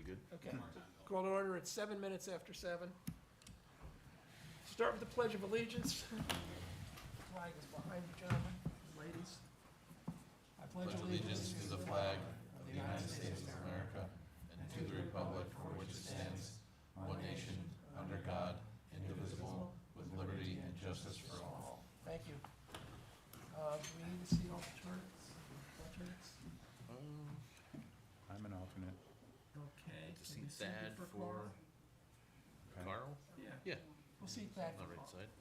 good. Okay. Call to order at 7 minutes after 7. Start with the Pledge of Allegiance. Flag is behind you, gentlemen, ladies. I pledge Allegiance to the flag of the United States of America and to the republic for which it stands, one nation, under God, indivisible, with liberty and justice for all. Thank you. Do we need to see alternates? I'm an alternate. Okay. To Can seat we seat Thad you for Carl? Carl? Yeah. Yeah, We'll seat that on for the right Carl. side.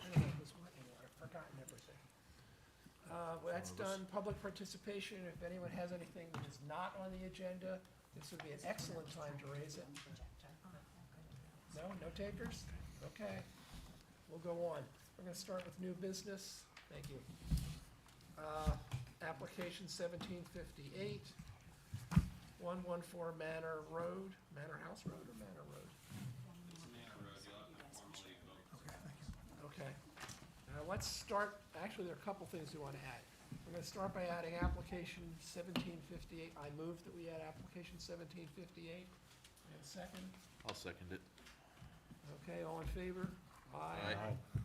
I don't know who's what anymore. I've forgotten everything. Well, that's One of us. done. Public participation. If anyone has anything that is not on the agenda, this would be an excellent time to raise it. No? No takers? Okay. We'll go on. We're gonna start with new business. Thank you. Application 1758, 114 Manor Road, Manor House Road or Manor Road? It's a Manor Road, you'll have to formally vote. Okay. Let's start, actually, there are a couple things we want to add. We're going to start by adding application 1758. I move that we add application 1758. And second? I'll second it. Okay, all in favor? Aye.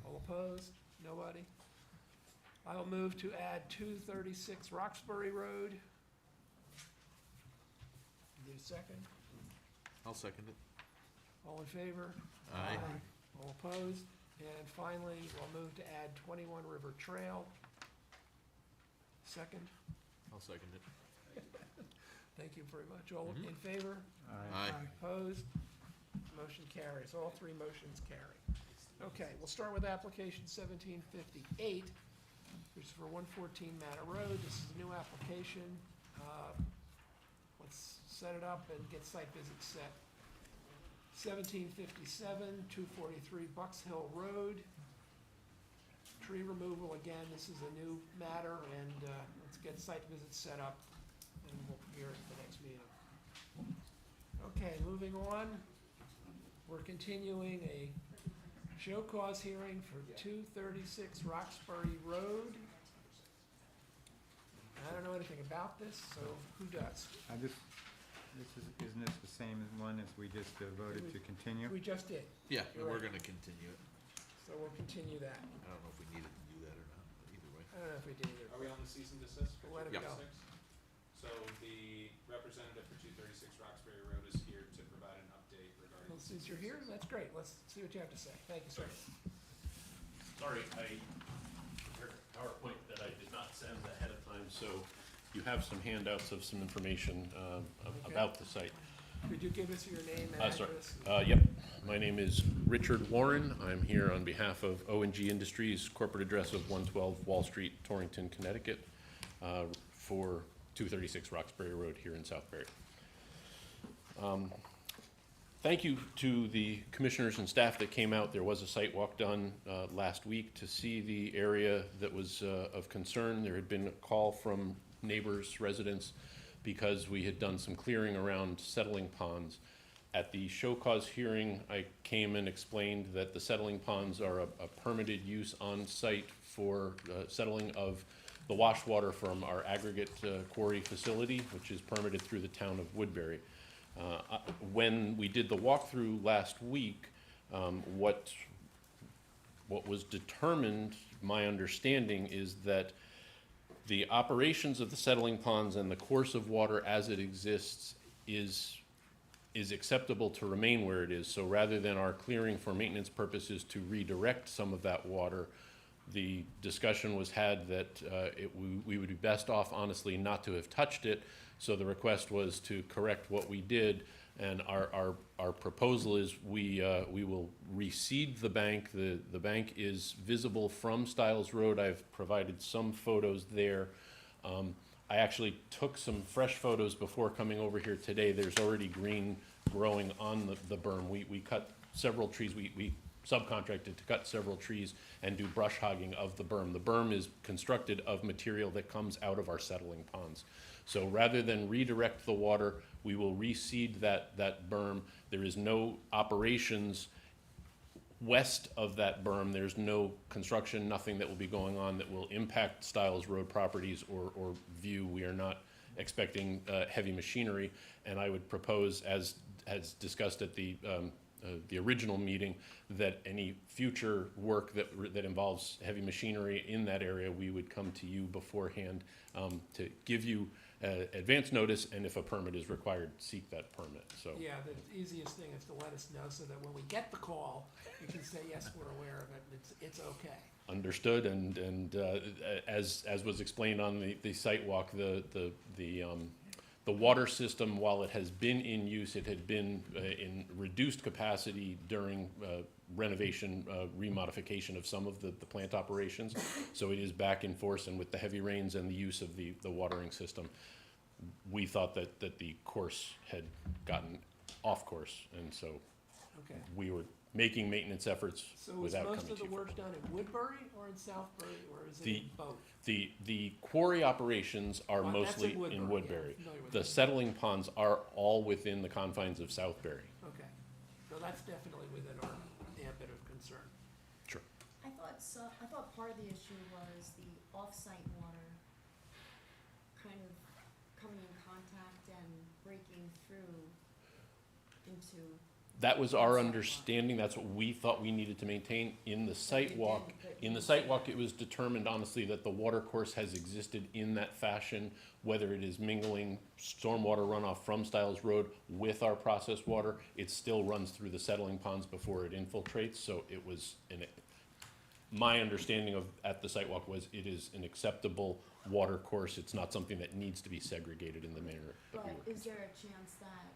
All opposed? Nobody? I'll move to add 236 Roxbury Road. Need a second? I'll second it. All in favor? Aye. All opposed? And finally, we'll move to add 21 River Trail. Second? I'll second it. Thank you very much. All Mhm. in favor? Aye. Opposed? Motion carries. All three motions carry. Okay, we'll start with application 1758, which is for 114 Manor Road. This is a new application. Let's set it up and get site visits set. 1757, 243 Bucks Hill Road. Tree removal, again, this is a new matter, and let's get site visits set up, and we'll hear it at the next meeting. Okay, moving on. We're continuing a show cause hearing for 236 Roxbury Road. I don't know anything about this, so who does? Isn't this the same one as we just voted to continue? We just did, Yeah, You're we're right. gonna continue it. so we'll continue that. I don't know if we needed to do that or not, but either way. I don't know if we did either. Are we on the cease and desist for Let it two go. thirty-six? So the representative for 236 Roxbury Road is here to provide an update regarding. Well, since you're here, that's great. Let's see what you have to say. Thank you, sir. Sorry, I prepared a PowerPoint that I did not send ahead of time, so you have some handouts of some information about the site. Could you give us your name and Sorry. address? Yep, my name is Richard Warren. I'm here on behalf of O&G Industries, corporate address of 112 Wall Street, Torrington, Connecticut, for 236 Roxbury Road here in Southbury. Thank you to the commissioners and staff that came out. There was a site walk done last week to see the area that was of concern. There had been a call from neighbors, residents, because we had done some clearing around settling ponds. At the show cause hearing, I came and explained that the settling ponds are a permitted use on site for settling of the wash water from our aggregate quarry facility, which is permitted through the town of Woodbury. When we did the walkthrough last week, what was determined, my understanding, is that the operations of the settling ponds and the course of water as it exists is acceptable to remain where it is. So rather than our clearing for maintenance purposes to redirect some of that water, the discussion was had that we would be best off, honestly, not to have touched it. So the request was to correct what we did, and our proposal is we will reseed the bank. The bank is visible from Stiles Road. I've provided some photos there. I actually took some fresh photos before coming over here today. There's already green growing on the berm. We cut several trees. We subcontracted to cut several trees and do brush hogging of the berm. The berm is constructed of material that comes out of our settling ponds. So rather than redirect the water, we will reseed that berm. There is no operations west of that berm. There's no construction, nothing that will be going on that will impact Stiles Road properties or view. We are not expecting heavy machinery. And I would propose, as discussed at the original meeting, that any future work that involves heavy machinery in that area, we would come to you beforehand to give you advance notice, and if a permit is required, seek that permit, so. Yeah, the easiest thing is to let us know so that when we get the call, you can say, yes, we're aware of it, and it's okay. Understood, and as was explained on the site walk, the water system, while it has been in use, it had been in reduced capacity during renovation, remodification of some of the plant operations. So it is back in force, and with the heavy rains and the use of the watering system, we thought that the course had gotten off course, and so Okay. we were making maintenance efforts So is without coming most to of the you. work done in Woodbury or in Southbury, or is it The- in both? The quarry operations are Well, that's mostly in Woodbury, in yeah, Woodbury. I'm familiar with The that. settling ponds are all within the confines of Southbury. Okay, so that's definitely within our ambit of concern. Sure. I thought part of the issue was the off-site water kind of coming in contact and breaking through into, That was our Sidewalk. understanding, that's what we thought we needed to maintain in the site it walk. didn't, but In you the said site walk, that. it was determined honestly that the water course has existed in that fashion, whether it is mingling stormwater runoff from Stiles Road with our processed water, it still runs through the settling ponds before it infiltrates, so it was my understanding of, at the site walk, was it is an acceptable water course, it's not something that needs to be segregated in the manner that we but were. is there a chance that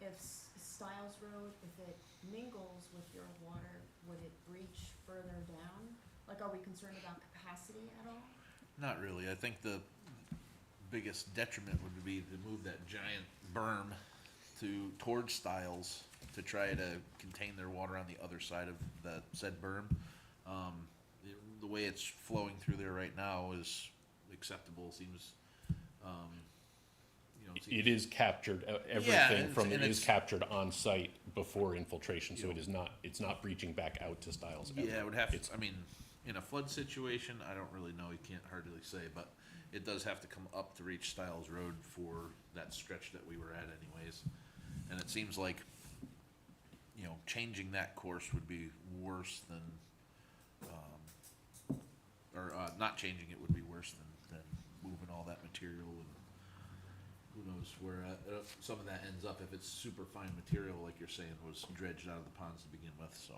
if Stiles Road, if it mingles with your water, would it breach further down? Like, are we concerned about capacity at all? Not really. I think the biggest detriment would be to move that giant berm towards Stiles to try to contain their water on the other side of the said berm. The way it's flowing through there right now is acceptable, seems, It is captured, Yeah, everything and from it it's- is captured on site before infiltration, so You it know. is not, it's not breaching back out to Stiles ever. Yeah, it would have It's- to, I mean, in a flood situation, I don't really know, you can't hardly say, but it does have to come up to reach Stiles Road for that stretch that we were at anyways. And it seems like, changing that course would be worse than, not changing it would be worse than moving all that material, and who knows where, some of that ends up, if it's super fine material, like you're saying, was dredged out of the ponds to begin with, so.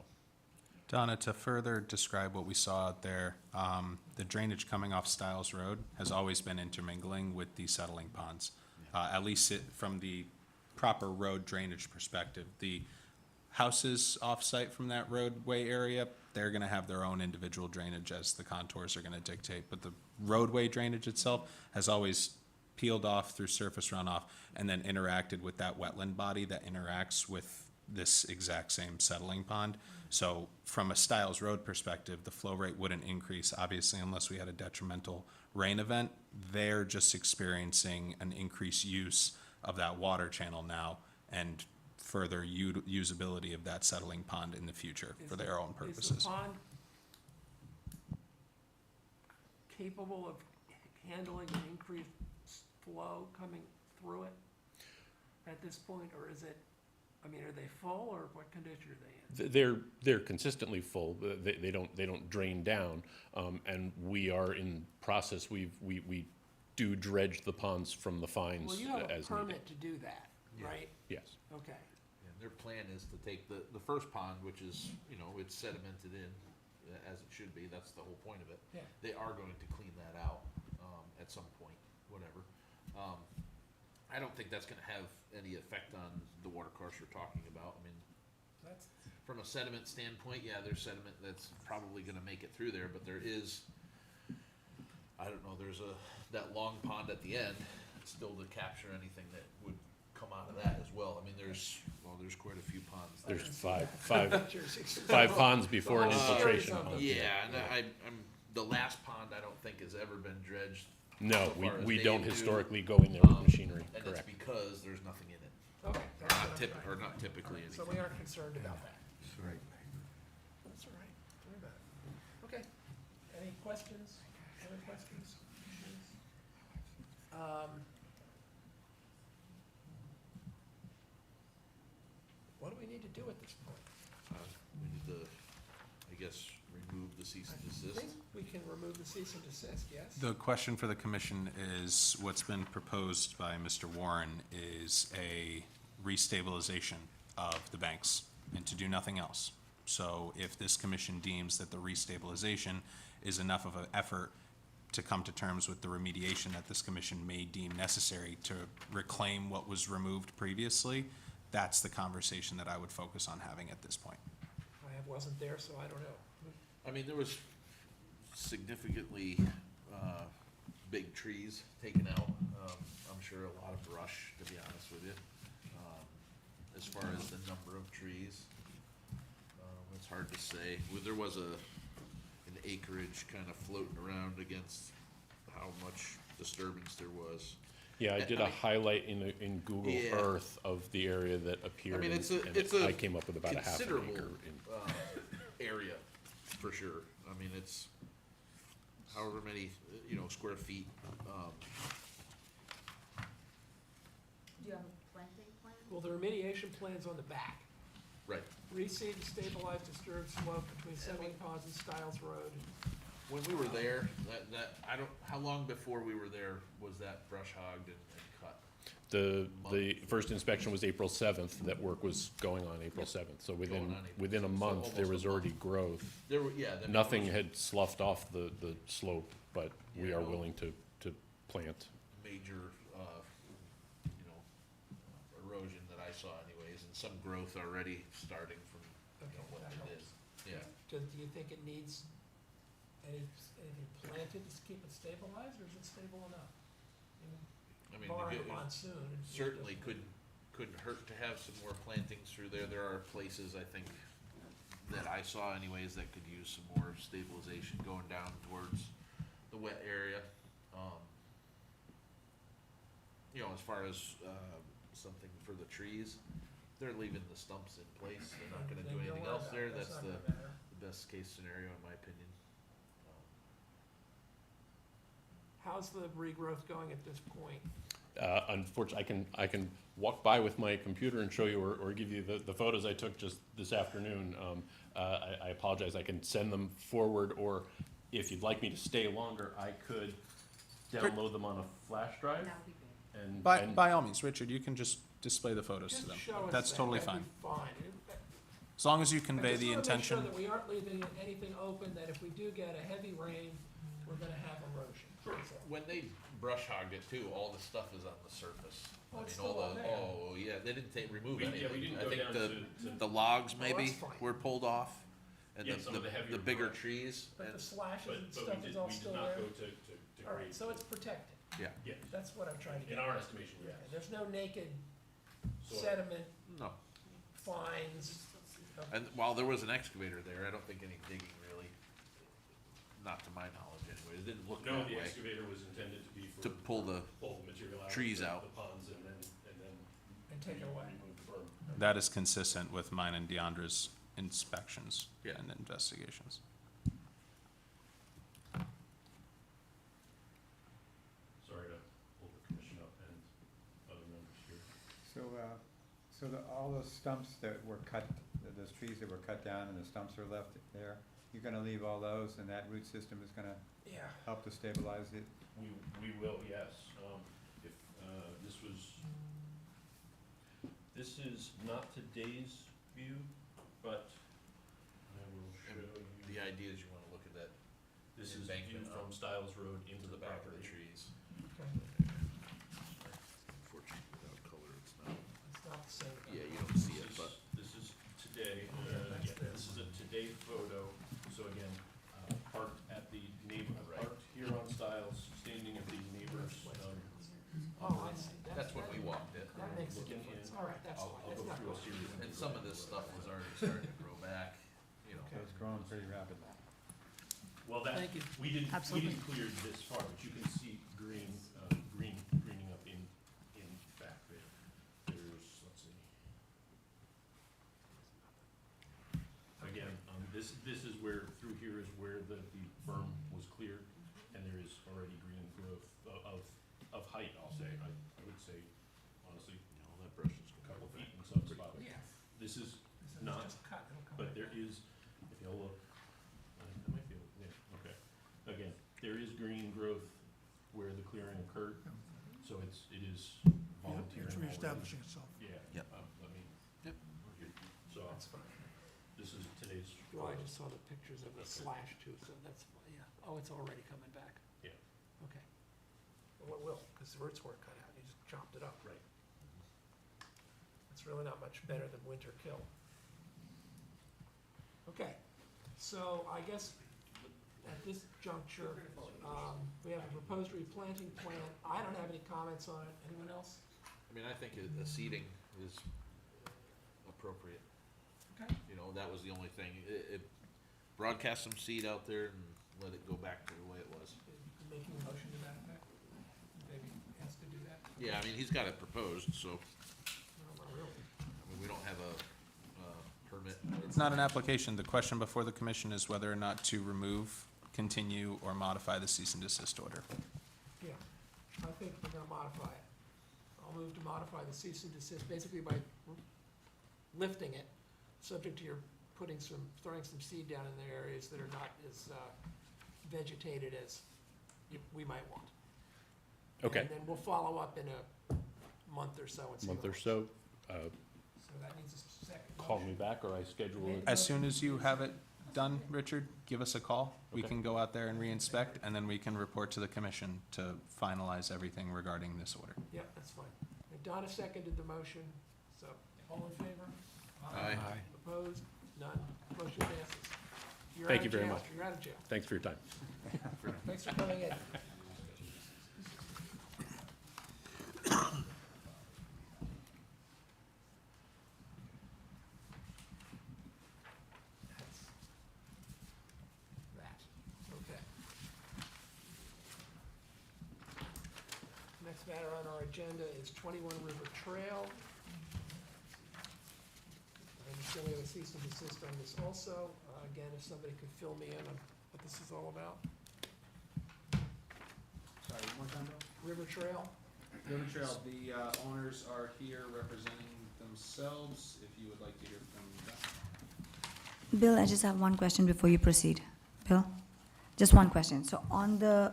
Donna, to further describe what we saw out there, the drainage coming off Stiles Road has always been intermingling with the settling ponds. At least from the proper road drainage perspective. The houses off-site from that roadway area, they're gonna have their own individual drainage as the contours are gonna dictate. But the roadway drainage itself has always peeled off through surface runoff and then interacted with that wetland body that interacts with this exact same settling pond. So from a Stiles Road perspective, the flow rate wouldn't increase, obviously, unless we had a detrimental rain event. They're just experiencing an increased use of that water channel now and further usability of that settling pond in the future for their own Is purposes. the pond capable of handling an increased flow coming through it at this point, or is it, are they full, or what condition are they in? They're consistently full, they don't drain down, and we are in process, we do dredge the ponds from the fines Well, you have a as needed. permit to do that, Yeah. right? Yes, Okay. And their plan is to take the first pond, which is, it's sedimented in, as it should be, that's the whole point of it. Yeah. They are going to clean that out, at some point, whatever. I don't think that's gonna have any effect on the water course you're talking about. That's, From a sediment standpoint, yeah, there's sediment that's probably gonna make it through there, but there is, I don't know, there's that long pond at the end, still to capture anything that would come out of that as well. There's quite a few ponds there. there's five five. ponds before an The whole infiltration. series of them. Yeah, and the last pond I don't think has ever been dredged. No, so far as we they don't do, historically go in there with machinery, And it's correct. because there's nothing in it, Okay. or that's not what I'm trying. not typically anything. So we aren't concerned about that. Right. That's all right. Don't worry about it. Okay. Any questions? Other questions? do at this point? We need to, I guess, remove the cease and I desist. think we can remove the cease and desist, yes? The question for the commission is, what's been proposed by Mr. Warren is a restabilization of the banks and to do nothing else. So if this commission deems that the restabilization is enough of an effort to come to terms with the remediation that this commission may deem necessary to reclaim what was removed previously, that's the conversation that I would focus on having at this point. Wasn't there, so I don't know. I mean, there was significantly, big trees taken out. I'm sure a lot of brush, to be honest with you. As far as the number of trees, it's hard to say. There was an acreage kind of floating around against how much disturbance there was. Yeah, I did I a mean- highlight in Google Yeah. Earth of the area that appeared. mean, it's and a- it's a I came up with about a half an considerable, acre. Area, for sure. I mean, it's however many, square feet. Do you have a planting plan? Well, the remediation plan's on the back. Right. Reseed and stabilize disturbed slope between settling ponds and Stiles Road. When we were there, how long before we were there was that brush hogged and cut? The first inspection was April 7th. That work was going on April 7th. So Going on April within a 7th, so month, there almost was a already month. growth. There were, yeah. Nothing had sloughed off the slope, but we Yeah, are no. willing to plant. Major, erosion that I saw anyways, and some growth already starting from, Okay, what that they did. helps. Yeah. Do you think it needs anything planted to keep it stabilized, or is it stable enough? I mean, Barring it a monsoon. it certainly doesn't- couldn't hurt to have some more plantings through there. There are places, I think, that I saw anyways, that could use some more stabilization going down towards the wet area. As far as, something for the trees, they're leaving the stumps in place. They're not gonna do Then anything don't worry else about there. it. That's not the gonna matter. best case scenario in my opinion. How's the regrowth going at this point? Unfortunately, I can walk by with my computer and show you or give you the photos I took just this afternoon. I apologize, I can send them forward, or if you'd like me to stay longer, I could download them on a flash drive. That would be good. And By all means, Richard, you can just display the photos to Just them. show us That's that, totally that'd fine. be fine. As long as you I convey just the wanna make intention. sure that we aren't leaving anything open, that if we do get a heavy rain, we're gonna have erosion. That's all. When they brush hogged it too, all the stuff is on the surface. Oh, I it's mean, all still on the, there. oh, yeah, they didn't remove We- yeah, anything. we didn't I go think down to- the logs maybe that's fine. were pulled off, and Yeah, some of the heavier bigger brush. trees, But and, the slashes But, and but stuff we is all we still did not there? go to All right, grade. so it's protected. yeah, Yeah, That's what I'm trying to get. in our at. estimation, Yeah, yes. there's no naked So- sediment, no. fines. And while there was an excavator there, I don't think any digging really, not to my knowledge anyway, it didn't look No, that the way, excavator was intended to be for. to pull the, Pull the material out. of trees the- out. The ponds and then. And take it away. Remove the berm. That is consistent with mine and Deandra's inspections Yeah. and investigations. Sorry to pull the commission up and other members here. So all those stumps that were cut, those trees that were cut down and the stumps are left there, you're gonna leave all those and that root system is gonna Yeah, help to stabilize it? We will, yes. If, this is not today's view, but I will show you. the idea is you wanna look at that This is view embankment from up Stiles Road into into the the back of the property. trees. okay, Unfortunately, without color, it's not, it's not the same. yeah, you don't see it, but. This is today, that's yeah, this is a today photo. So again, parked at the neighbor, Right. parked here on Stiles, standing at the neighbors, Oh, I see. That's when we walked it. That makes a Looking difference. in. All right, that's I'll fine. go That's not through a much. series of. And some of this stuff was already starting to grow back, So it's growing pretty rapidly. Well, that, Thank you. we didn't Absolutely. clear this far, but you can see greening up in back there. There's, let's see. Again, this is where, through here is where the berm was cleared, and there is already green growth of height, I'll say. I would say, honestly, that brush is a couple feet in some spots. Yeah, This is There is green growth where the clearing occurred, so it is volunteering It's already. reestablishing itself. Yeah. Yep. Let me. Yep. So, That's fine. this is today's. Well, I just saw the pictures of the slash too, so that's, yeah. Oh, it's already coming back. Yeah. Okay. Well, it will, because the roots weren't cut out, you just chopped it up. Right. It's really not much better than winter kill. Okay, so I guess at this juncture, we have a proposed replanting plan. I don't have any comments on it. Anyone else? I mean, I think a seeding is appropriate. Okay. You know, that was the only thing. Broadcast some seed out there and let it go back to the way it was. Making a motion to that effect? Maybe has to do that? Yeah, I mean, he's got it proposed, so, No, not really. I mean, we don't have a permit. It's not an application. The question before the commission is whether or not to remove, continue, or modify the cease and desist order. Yeah, I think we're gonna modify it. I'll move to modify the cease and desist, basically by lifting it, subject to your throwing some seed down in the areas that are not as vegetated as we might want. Okay. And then we'll follow up in a month or so and see. Month what or works. so, So that needs a second call motion. me back or I schedule it. As soon as you have it done, Richard, give us a call. We Okay. can go out there and re-inspect, and then we can report to the commission to finalize everything regarding this order. Yep, that's fine. And Donna seconded the motion, so all in favor? Aye. Opposed? None. Motion passes. You're Thank out you of very jail. much. You're out of jail. Thanks for your time. Thanks for coming in. That's that. Okay. Next matter on our agenda is 21 River Trail. I understand we have a cease and desist on this also. Again, if somebody could fill me in on what this is all about. Sorry, one more time, Bill? River Trail? River Trail, the owners are here representing themselves, if you would like to hear from them. Bill, I just have one question before you proceed. Bill, just one question. So on the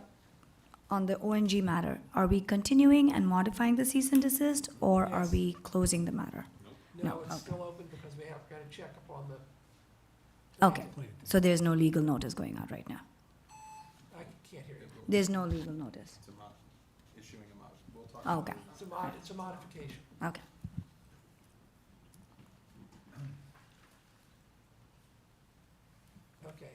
ONG matter, are we continuing and modifying the cease and desist, or are Yes. we closing the matter? No, No, it's okay. still open because we have got to check up on the. Okay, so there's no legal notice going out right now? I can't hear you. There's no legal notice? It's a issuing a mod, we'll talk. Oh, okay. It's a modification. Okay. Okay,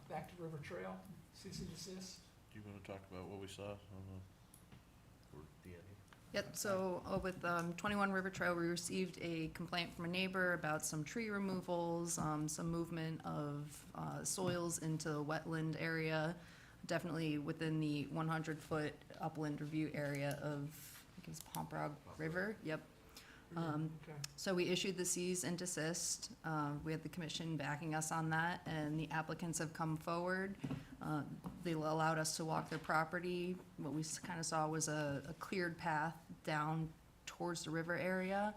back to River Trail, cease and desist. Do you wanna talk about what we saw on the, or Danny? Yep, so with 21 River Trail, we received a complaint from a neighbor about some tree removals, some movement of soils into the wetland area, definitely within the 100-foot upland review area of, I think it was Pomprog River, yep. Okay, So we issued the cease and desist. We had the commission backing us on that, and the applicants have come forward. They allowed us to walk their property. What we kind of saw was a cleared path down towards the river area.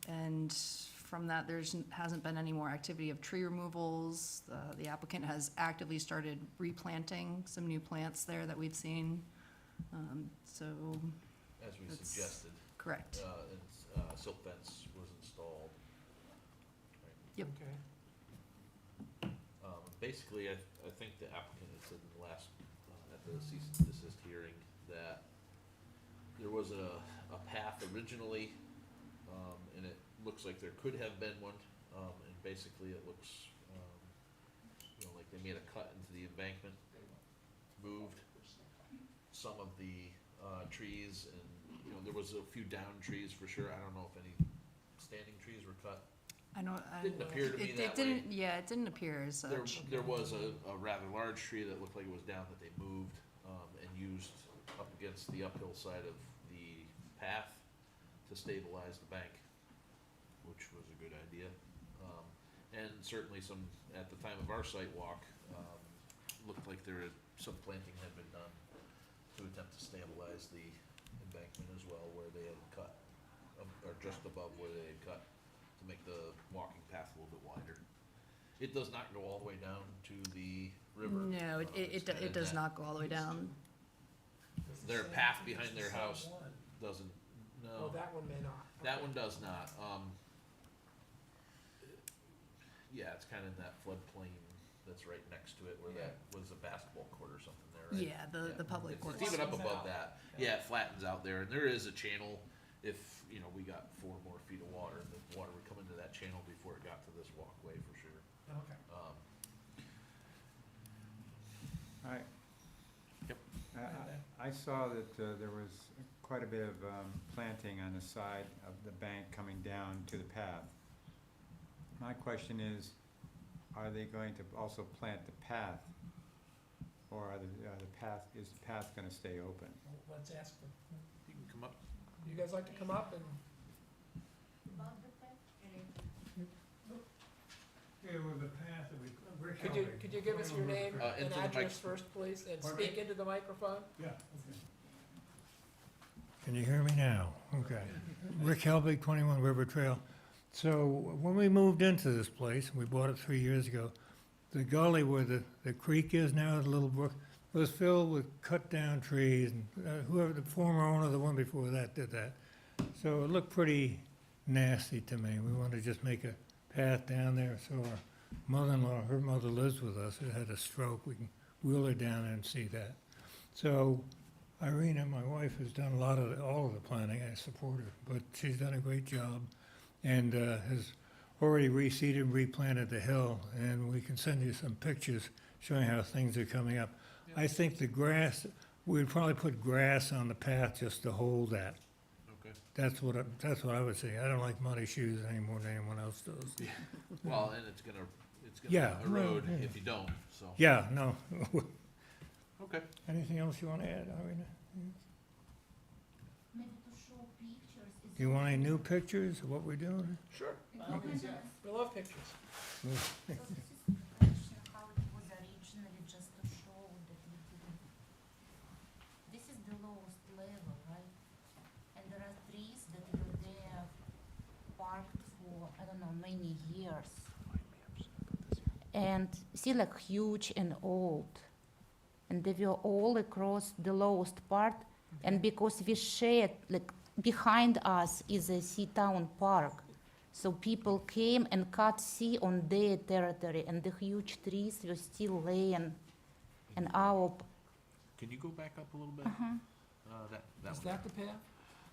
And from that, hasn't been any more activity of tree removals. The applicant has actively started replanting some new plants there that we've seen. So, As we That's- suggested, correct. and silt fence was installed. Yep. okay. Basically, I think the applicant had said in the last, at the cease and desist hearing, that there was a path originally, and it looks like there could have been one, and basically it looks, like they made a cut into the embankment, moved some of the, trees, and, there was a few down trees for sure. I don't know if any standing trees were cut. Didn't appear to be that way. Yeah, it didn't appear as such. There was a rather large tree that looked like it was down that they moved, and used up against the uphill side of the path to stabilize the bank, which was a good idea. And certainly at the time of our site walk, looked like some planting had been done to attempt to stabilize the embankment as well, where they had cut, or just above where they had cut, to make the walking path a little bit wider. It does not go all the way down to the river. No, It's kinda it does that- not go all the way down. Their path behind their house doesn't, Oh, no, that one may not. that Okay. one does not, yeah, it's kinda in that floodplain that's right next to it, where that was a basketball court or something there, right? Yeah, the public It's- courts. It's even up Flattens above out. that, yeah, it flattens out there, and there is a channel, if, you know, we got 4 more feet of water, the water would come into that channel before it got to this walkway for sure. Okay. I, Yep. I saw that there was quite a bit of planting on the side of the bank coming down to the path. My question is, are they going to also plant the path? Or are the path, is the path gonna stay open? Well, let's ask them. You can come up. You guys like to come up and, Yeah, with the path that we, Rick could you give us your name and Into the mic. address first, please, and Pardon me? speak into the microphone? Yeah, okay. Can you hear me now? Okay. Rick Helbig, 21 River Trail. So when we moved into this place, we bought it 3 years ago, the gully where the creek is now, the little brook, was filled with cut-down trees, and whoever, the former owner, the one before that, did that. So it looked pretty nasty to me. We wanted to just make a path down there, so our mother-in-law, her mother lives with us, who had a stroke, we can wheel her down there and see that. So Irina, my wife, has done all of the planning, I support her, but she's done a great job, and has already reseeded and replanted the hill, and we can send you some pictures showing how things are coming up. I think the grass, we'd probably put grass on the path just to hold that. Okay. That's what I would say. I don't like muddy shoes any more than anyone else does. Well, and it's gonna Yeah, erode well, yeah. if you don't, so. Yeah, no. Okay. Anything else you wanna add, Irina? Maybe to show pictures. Do you want any new pictures of what we're doing? Sure. We love pictures. So this is actually how it was originally, just to show that we didn't. This is the lowest level, right? And there are trees that were there parked for, I don't know, many years. And see, like huge and old. And they were all across the lowest part. And because we shared, like behind us is a Sea Town Park. So people came and cut sea on their territory, and the huge trees were still laying in our. Can you go back up a little bit? That Is one. that the path?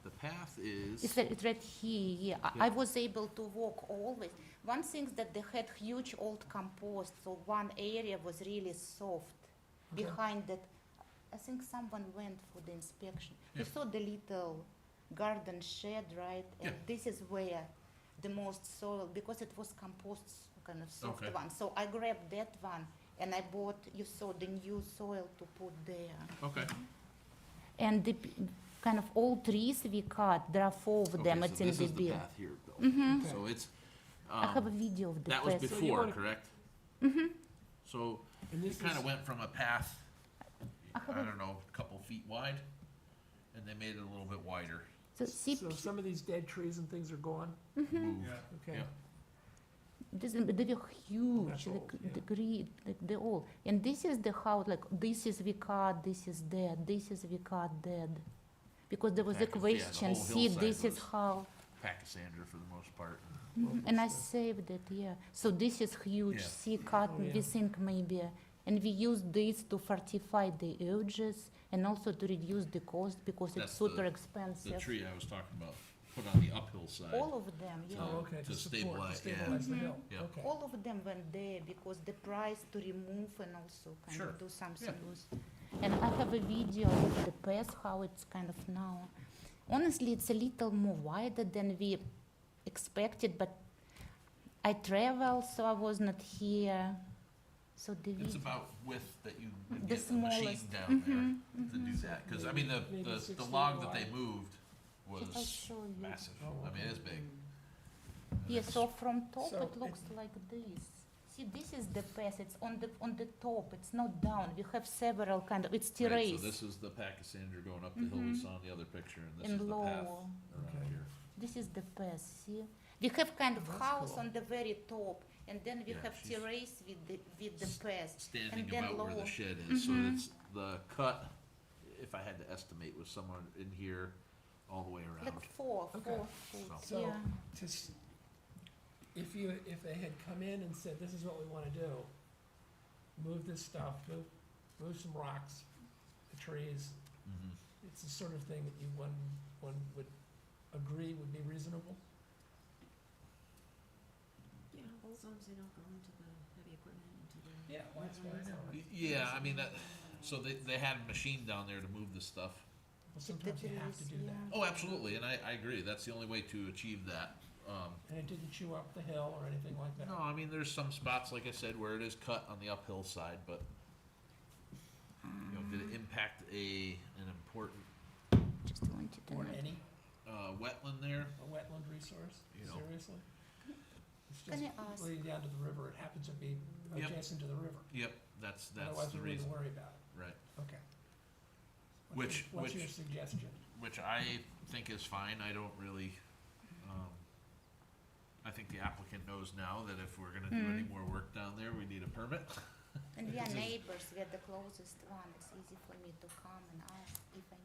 The path is. It's right here. Yeah. Yeah. I was able to walk always. One thing that they had huge old compost, so one area was really soft. Okay. Behind that, I think someone went for the inspection. Yeah. You saw the little garden shed, right? And Yeah. this is where the most soil, because it was compost kind of soft Okay. one. So I grabbed that one and I bought, you saw the new soil to put there. Okay. And the kind of old trees we cut, there are 4 of them, Okay, it's so in this the is the bill. path here, Bill. Mhm. So it's, I have a um, video of the that was path. So you before, wanna- correct? So And it this kinda is, went from a path, I have I a- don't know, a couple feet wide, and they made it a little bit wider. So see, so some of these dead trees and things are gone? Moved. Okay. Yeah. they were huge, That's like old, yeah. the green, like the old. And this is the house, like this is we cut, this is dead, this is we cut dead. Because there was a Heck, yeah, the question, whole see, hillside this is was- how, Pachysandra for the most part. and I saved it, yeah. So this is huge, Yeah. see, cut, Oh, yeah. we think maybe. And we use this to fortify the edges and also to reduce the cost because it's That's super the expensive. tree I was talking about, put on the uphill side. All of them, yeah. Oh, okay, To to support, to stabilize, yeah. stabilize the hill. Yeah. Okay. All of them went there because the price to remove and also kind Sure. of do something Yeah. with. And I have a video of the path, how it's kind of now. Honestly, it's a little more wider than we expected, but I travel, so I was not here. So the It's video, about width that you would The get the machine smallest. down there to do that, cause I mean, Maybe the 6 log feet that they wide. moved I'll was show you. massive, Oh, I mean, it's big. Yeah, so from top So it looks like this. See, this is the path, it's on the top, it's not down. We have several kind of, it's Right, so terrace this is the Pachysandra going up the hill we saw in the other picture, and this is and the path lower. around Okay. here. This is the path, see? We have kind of That's house cool. on the very top, and then we Yeah, have she's terrace with the past, standing and then about where lower. the shed is, so it's, the cut, if I had to estimate, was somewhere in here all the way around. Like four Okay. foot, So, yeah. just, if they had come in and said, this is what we wanna do, move this stuff, move some rocks, the trees, Mhm. it's the sort of thing that one would agree would be reasonable? Yeah, as long as they don't go into the heavy equipment, into the. Yeah, well, that's what I know. Yeah, I mean, that, so they had a machine down there to move the stuff. Well, sometimes you have to do that. Oh, absolutely, and I agree, that's the only way to achieve that. And it didn't chew up the hill or anything like that? No, I mean, there's some spots, like I said, where it is cut on the uphill side, but, you know, did it impact an important, Just wanted to Or know. any, wetland there? a wetland resource, You know. seriously? It's Can just I ask- leading down to the river, it happens to be Yep. adjacent to the river. Yep, that's Otherwise, the we wouldn't reason, worry about it, right. okay. What's Which- your suggestion? Which I think is fine, I don't really, I think the applicant knows now that if we're gonna do any more work down there, we need a permit. And we are neighbors, we are the closest one, it's easy for me to come and ask if I.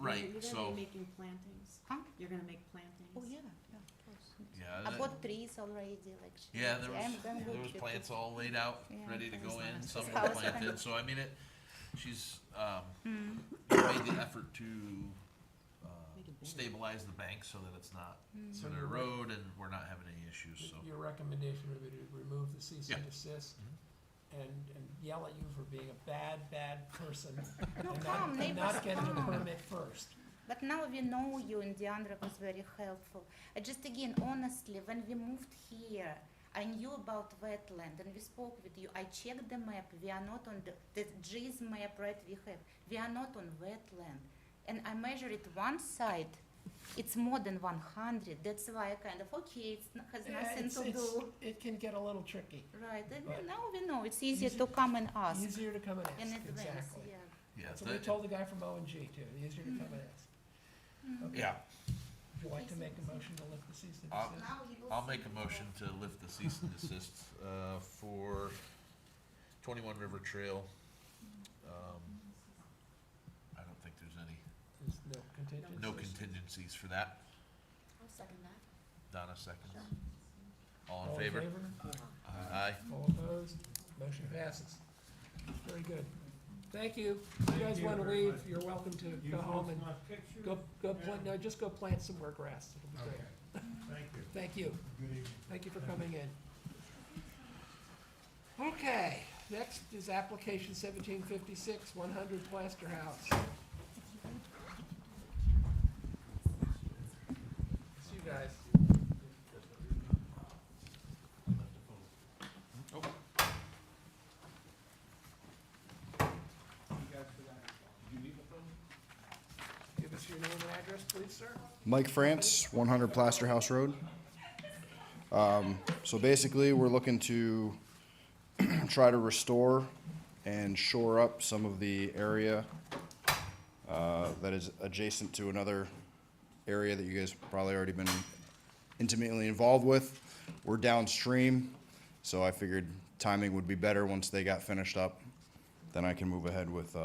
Right, You're so, gonna be making plantings. Huh? You're gonna make plantings. Oh, yeah, of course. yeah, I that- bought trees already, like. yeah, there I'm was, good there was with plants it. all laid out, Yeah, ready to go in, nice. some It's were house planted, kind. so I mean, she's, made the effort to, Make it bigger. stabilize the bank so that it's not So in your a rec- road and we're not having any issues, so. Your recommendation would be to remove the cease and Yeah. desist and yell at you for being a bad person No, and come, not neighbors, getting a come. permit first. But now we know you, and Deandra was very helpful. Just again, honestly, when we moved here, I knew about wetland, and we spoke with you. I checked the map. We are not on the GIS map, right? We have. We are not on wetland, and I measured it one side. It's more than 100. That's why I kind of has Yeah, nothing to do. it can get a little tricky. Right, and But- now we know it's easier Easy- to come and ask Easier to come and in ask, advance. exactly. Yeah. Yeah, That's what we told the guy from O&G too, easier to come and ask. Okay. yeah, Would you like to make a motion to lift the cease and I'll- desist? Now you will I'll see make a more. motion to lift the cease and desist, for 21 River Trail. I don't think there's any, There's no contingencies? no contingencies for that. I'll second that. Donna seconds. All in favor? Aye. Aye. All opposed? Motion passes. Very good. Thank you. If you guys wanna leave, you're welcome to go home and just go plant some more grass. It'll be great. Thank you. Thank you. Good evening. Thank you for coming in. Okay, next is application 1756, 100 Plaster House. See you guys. Give us your name and address, please, sir. Mike France, 100 Plaster House Road. So basically, we're looking to try to restore and shore up some of the area that is adjacent to another area that you guys probably already been intimately involved with. We're downstream, so I figured timing would be better once they got finished up. Then I can move ahead with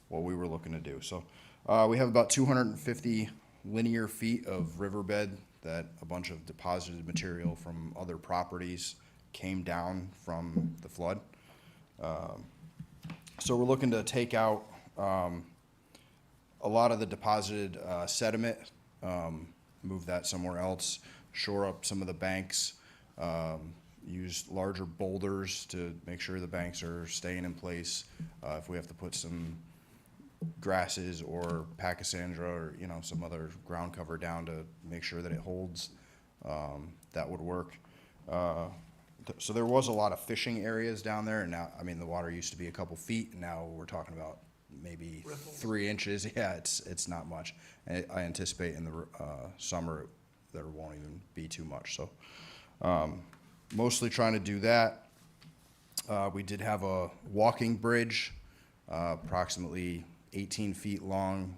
what we were looking to do. So we have about 250 linear feet of riverbed that a bunch of deposited material from other properties came down from the flood. So we're looking to take out a lot of the deposited sediment, move that somewhere else, shore up some of the banks, use larger boulders to make sure the banks are staying in place. If we have to put some grasses or pachysandra or, you know, some other ground cover down to make sure that it holds, that would work. So there was a lot of fishing areas down there, and now, I mean, the water used to be a couple feet, and now we're talking about maybe Ripples. 3 inches. Yeah, it's not much. And I anticipate in the summer there won't even be too much. So mostly trying to do that. We did have a walking bridge, approximately 18 feet long,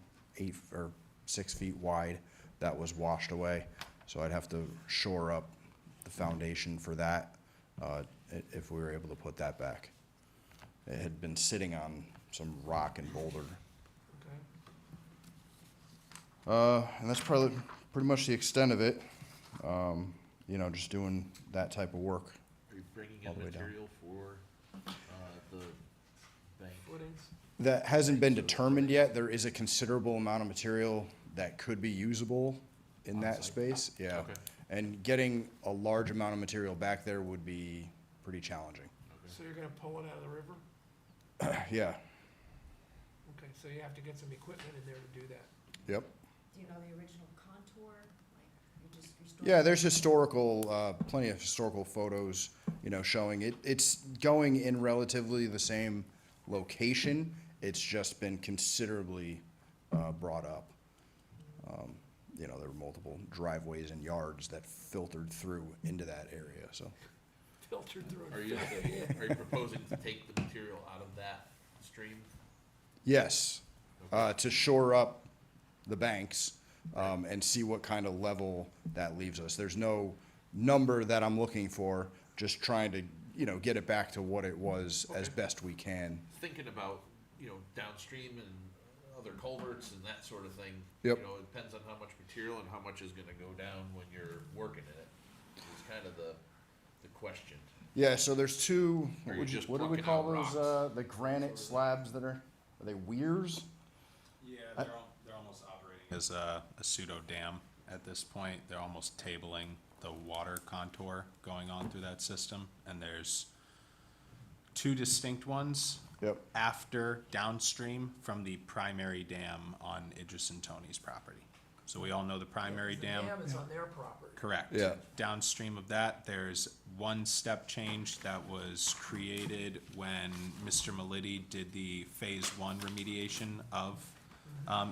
6 feet wide, that was washed away. So I'd have to shore up the foundation for that. if we were able to put that back. It had been sitting on some rock and boulder. Okay. And that's probably pretty much the extent of it. You know, just doing that type of work. Are you bringing All in the way down. material for, the bank? Footings? That hasn't been determined yet. There is a considerable amount of material that could be usable in that space, yeah. Okay. And getting a large amount of material back there would be pretty challenging. So you're gonna pull it out of the river? Yeah, Okay, so you have to get some equipment in there to do that. yep. Do you know the original contour? Like, you just restored? Yeah, there's historical, plenty of historical photos, you know, showing it. It's going in relatively the same location. It's just been considerably, brought up. You know, there were multiple driveways and yards that filtered through into that area, so. Filtered through Are and you, filtered in. are you proposing to take the material out of that stream? Yes, to shore up the banks, and see what kind of level that leaves us. There's no number that I'm looking for, just trying to, you know, get it back to what it was as Okay. best we can. Thinking about, you know, downstream and other culverts and that sort of thing. Yep. You know, it depends on how much material and how much is gonna go down when you're working in it. It's kind of the question. Yeah, so there's two, Or you're just what do we plucking call out those, rocks. the granite slabs that are they weirs? Yeah, they're almost operating as a pseudo dam at this point. They're almost tabling the water contour going on through that system, and there's two distinct ones Yep, after downstream from the primary dam on Idris and Tony's property. So we all know the primary The dam. dam is on their property. Correct. Yeah. Downstream of that, there's one step change that was created when Mr. Malidi did the phase one remediation of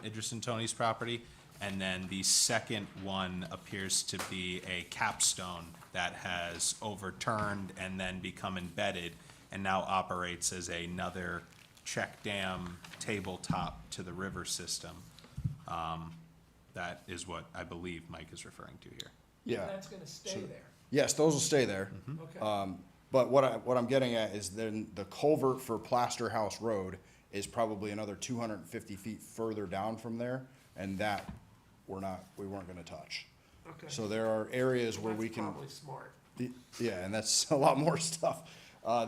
Idris and Tony's property. And then the second one appears to be a capstone that has overturned and then become embedded and now operates as another check dam tabletop to the river system. That is what I believe Mike is referring to here. yeah. That's gonna stay there. Yes, those will stay there. Okay. But what I'm getting at is then the culvert for Plaster House Road is probably another 250 feet further down from there, and that we weren't gonna touch. Okay. So there are areas where we That's can, probably smart. yeah, and that's a lot more stuff.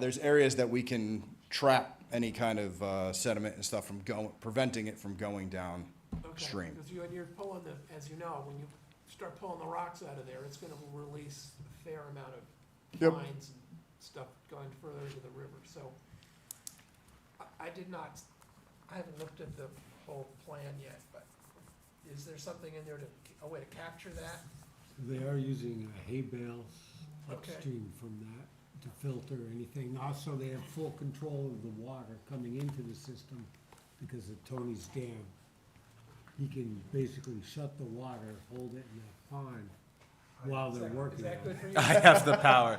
There's areas that we can trap any kind of sediment and stuff from preventing it from going down Okay, stream. because when you're pulling as you know, when you start pulling the rocks out of there, it's gonna release a fair amount of Yep. fines and stuff going further into the river, so. I haven't looked at the whole plan yet, but is there something in there a way to capture that? They are using hay bales Okay. upstream from that to filter anything. Also, they have full control of the water coming into the system because of Tony's dam. He can basically shut the water, hold it in a pond while they're Is working that on good it. for you? I have the power.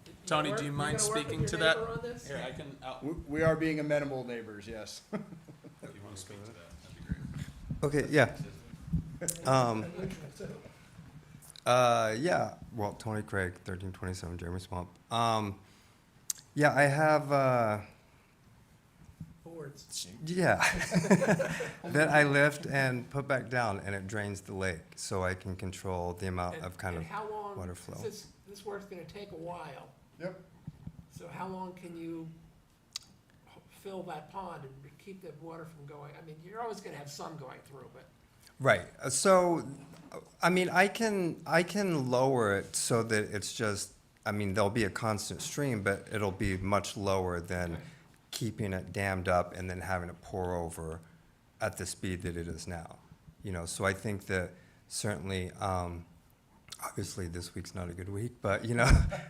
You Tony, gonna do you work- mind gonna work with speaking your to that? neighbor on this? Here, I can, We are being amenable neighbors, yes. if you wanna speak to that, that'd be great. Okay, yeah. Unusual, too. Yeah, well, Tony Craig, 1327 Jeremy Swamp. Yeah, I have, Boards. yeah, that I lift and put back down, and it drains the lake, so I can control the amount And- of kind of and how long- water flow. since this work's gonna take a while, Yep. so how long can you fill that pond and keep the water from going? I mean, you're always gonna have some going through, but, Right, so, I mean, I can lower it so that it's just, I mean, there'll be a constant stream, but it'll be much lower than Okay. keeping it dammed up and then having it pour over at the speed that it is now. You know, so I think that certainly, obviously this week's not a good week, but you know,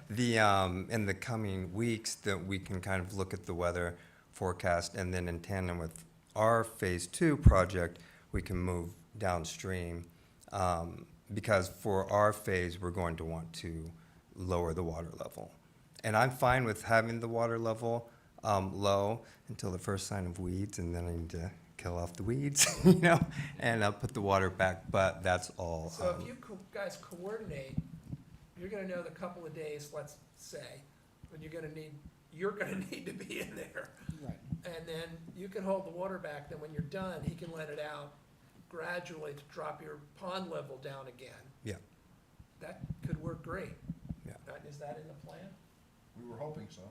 in the coming weeks that we can kind of look at the weather forecast, and then in tandem with our phase 2 project, we can move downstream. Because for our phase, we're going to want to lower the water level. And I'm fine with having the water level low until the first sign of weeds, and then I need to kill off the weeds, you know, and put the water back, but that's all. so if you guys coordinate, you're gonna know the couple of days, let's say, and you're gonna need to be in there. Right. And then you can hold the water back, then when you're done, he can let it out gradually to drop your pond level down again. Yeah. That could work great. Yeah. Is that in the plan? We were hoping so.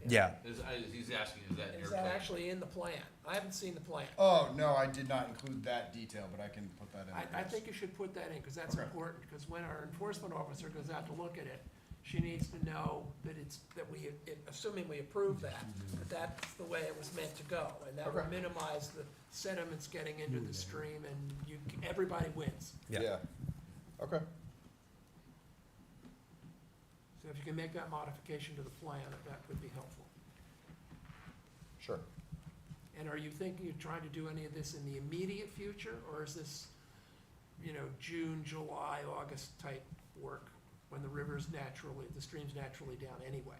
Yeah. He's asking, is that in your Is plan? that actually in the plan? I haven't seen the plan. Oh, no, I did not include that detail, but I can put that in there. I yes. think you should put that in, because that's Okay. important, because when our enforcement officer goes out to look at it, she needs to know that assuming we approve that that's the way it was meant to go, and that will Okay. minimize the sediments getting into the stream, and everybody wins. Yeah. Okay. So if you can make that modification to the plan, that would be helpful. Sure. And are you thinking of trying to do any of this in the immediate future, or is this, June, July, August type work, when the stream's naturally down anyway?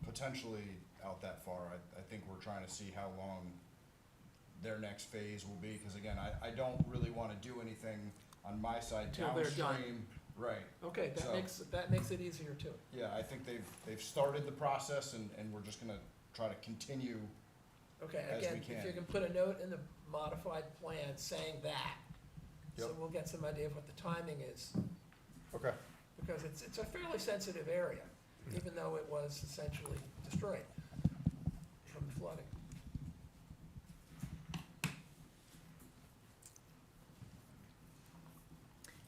Potentially out that far. I think we're trying to see how long their next phase will be, because again, I don't really want to do anything on my side Till they're done. downstream. Right. Okay, So- that makes it easier too. Yeah, I think they've started the process, and we're just gonna try to continue. Okay, As we again, if can. you can put a note in the modified plan saying that, so Yep. we'll get some idea of what the timing is, Okay. because it's a fairly sensitive area, even though it was essentially destroyed from the flooding.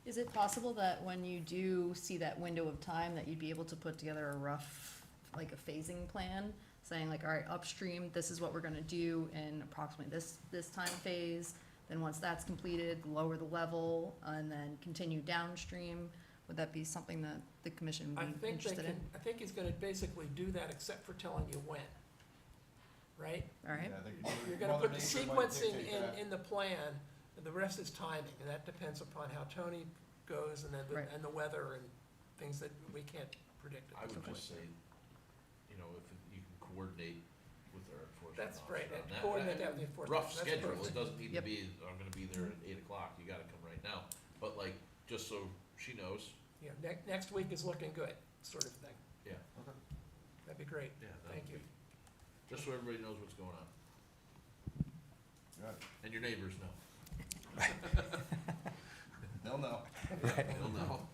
Is it possible that when you do see that window of time, that you'd be able to put together a rough, like a phasing plan? Saying like, all right, upstream, this is what we're gonna do in approximately this time phase. Then once that's completed, lower the level and then continue downstream. Would that be something that the commission I would be think interested in? I think he's gonna basically do that except for telling you when, right? All right, Yeah, I think You're gonna Mother put the Nature might sequencing dictate that. in the plan, and the rest is timing, and that depends upon how Tony goes, and then, Right. and the weather and things that we can't predict I at this would point. just say, if you can coordinate with our enforcement That's officer right, on and that. coordinate that with the enforcement. Rough That's schedule, perfect. it doesn't need to Yep. be, I'm gonna be there at 8 o'clock, you gotta come right now. But like, just so she knows, Yeah, next week is looking good, sort of thing. yeah, That'd be great. yeah. that Thank would you. be- Just so everybody knows what's going on, Got it. and your neighbors know, They'll know. they'll know.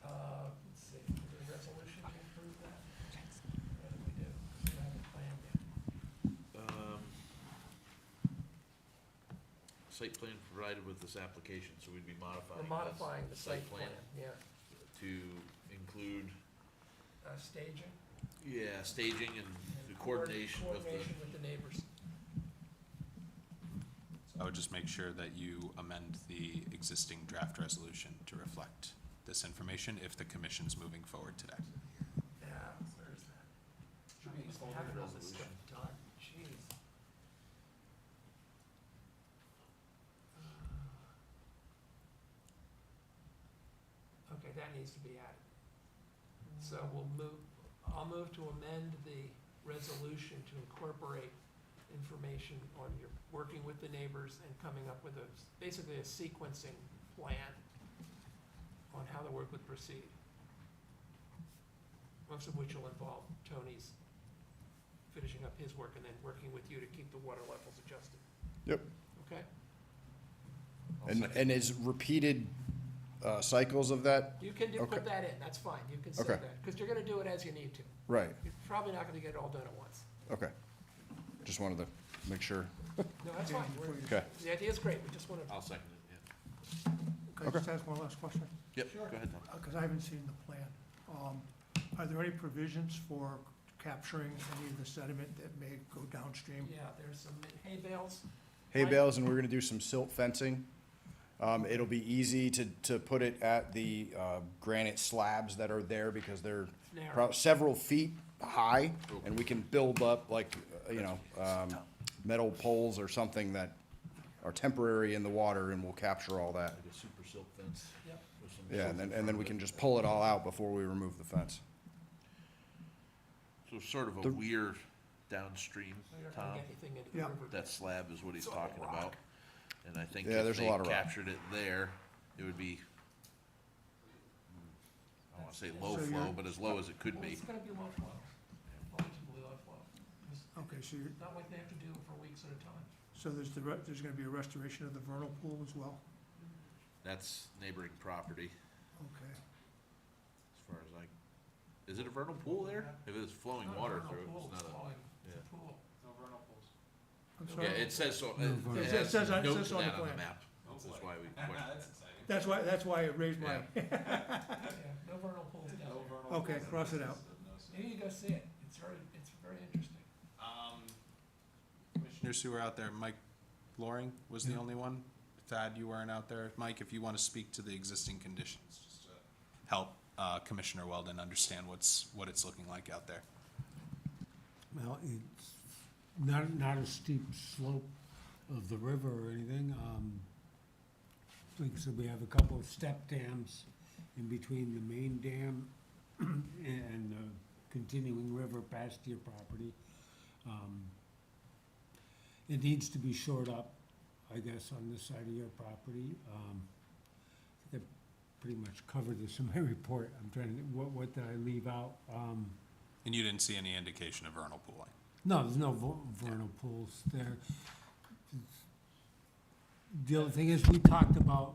Let's see, is there a resolution to approve that? What do we do? We don't have a plan yet. Site plan provided with this application, so we'd be modifying We're this modifying the site plan, yeah. to include, Staging. staging and the coordination with the. Coordination with the neighbors. I would just make sure that you amend the existing draft resolution to reflect this information if the commission's moving forward today. Yeah, where's that? Should be I used to included have in all this resolution. stuff done, jeez. Okay, that needs to be added. So I'll move to amend the resolution to incorporate information on your working with the neighbors and coming up with basically a sequencing plan on how the work would proceed. Most of which will involve Tony's finishing up his work and then working with you to keep the water levels adjusted, Yep. okay? And is repeated cycles of that? You can Okay. put that in, that's fine, you can say Okay. that, because you're gonna do it as you need to. Right. You're probably not gonna get it all done at once. Okay. Just wanted to make sure. No, that's fine, Okay. the idea's great, we just wanna, I'll second it, yeah. Could I just ask one last question? Yep, go ahead, Tom. Because I haven't seen the plan. Are there any provisions for capturing any of the sediment that may go downstream? yeah, there's some hay bales. Hay Right. bales, and we're gonna do some silt fencing. It'll be easy to put it at the granite slabs that are there, because they're Narrow. several feet high, and we can build up like, metal poles or something that are temporary in the water, and we'll capture all that. Like a super silk fence. Yep. with some Yeah, silk in and then front we of can it. just pull it all out before we remove the fence. So sort of a The- weir downstream, So you're not gonna Tom. get anything into the Yeah. river. That slab is what he's It's all talking rock. about. And I think Yeah, if there's a they lot of rock. captured it there, it would be, I don't wanna say low So flow, you're- but as low as it could Well, be. it's gonna be low flow, relatively low flow. Okay, so you're, Not like they have to do it for weeks at a time. so there's gonna be a restoration of the vernal pool as well? That's neighboring property, Okay. as far as I, is it a vernal pool there? If it's flowing Not a water vernal through it, pool, it's it's not a. flowing, it's yeah. a pool. No vernal pools. I'm Yeah, sorry. it says so, No it vernal. has Says on- note says to on the that on the plan. map. That's why we questioned That's it. exciting. That's why it raised my, Yeah, no vernal pools down No there. vernal Okay, pools. cross it out. No sir. Maybe you go see it, it's very interesting. Commissioners who were out there, Mike Loring was the only one. Thad, you weren't out there. Mike, if you want to speak to the existing conditions, just to help Commissioner Weldon understand what it's looking like out there. Well, it's not a steep slope of the river or anything. Like I said, we have a couple of step dams in between the main dam and the continuing river past your property. It needs to be shored up, I guess, on this side of your property. I think I pretty much covered this in my report. I'm trying to, what did I leave out? And you didn't see any indication of vernal pooling. No, there's no vernal pools there. The other thing is, we talked about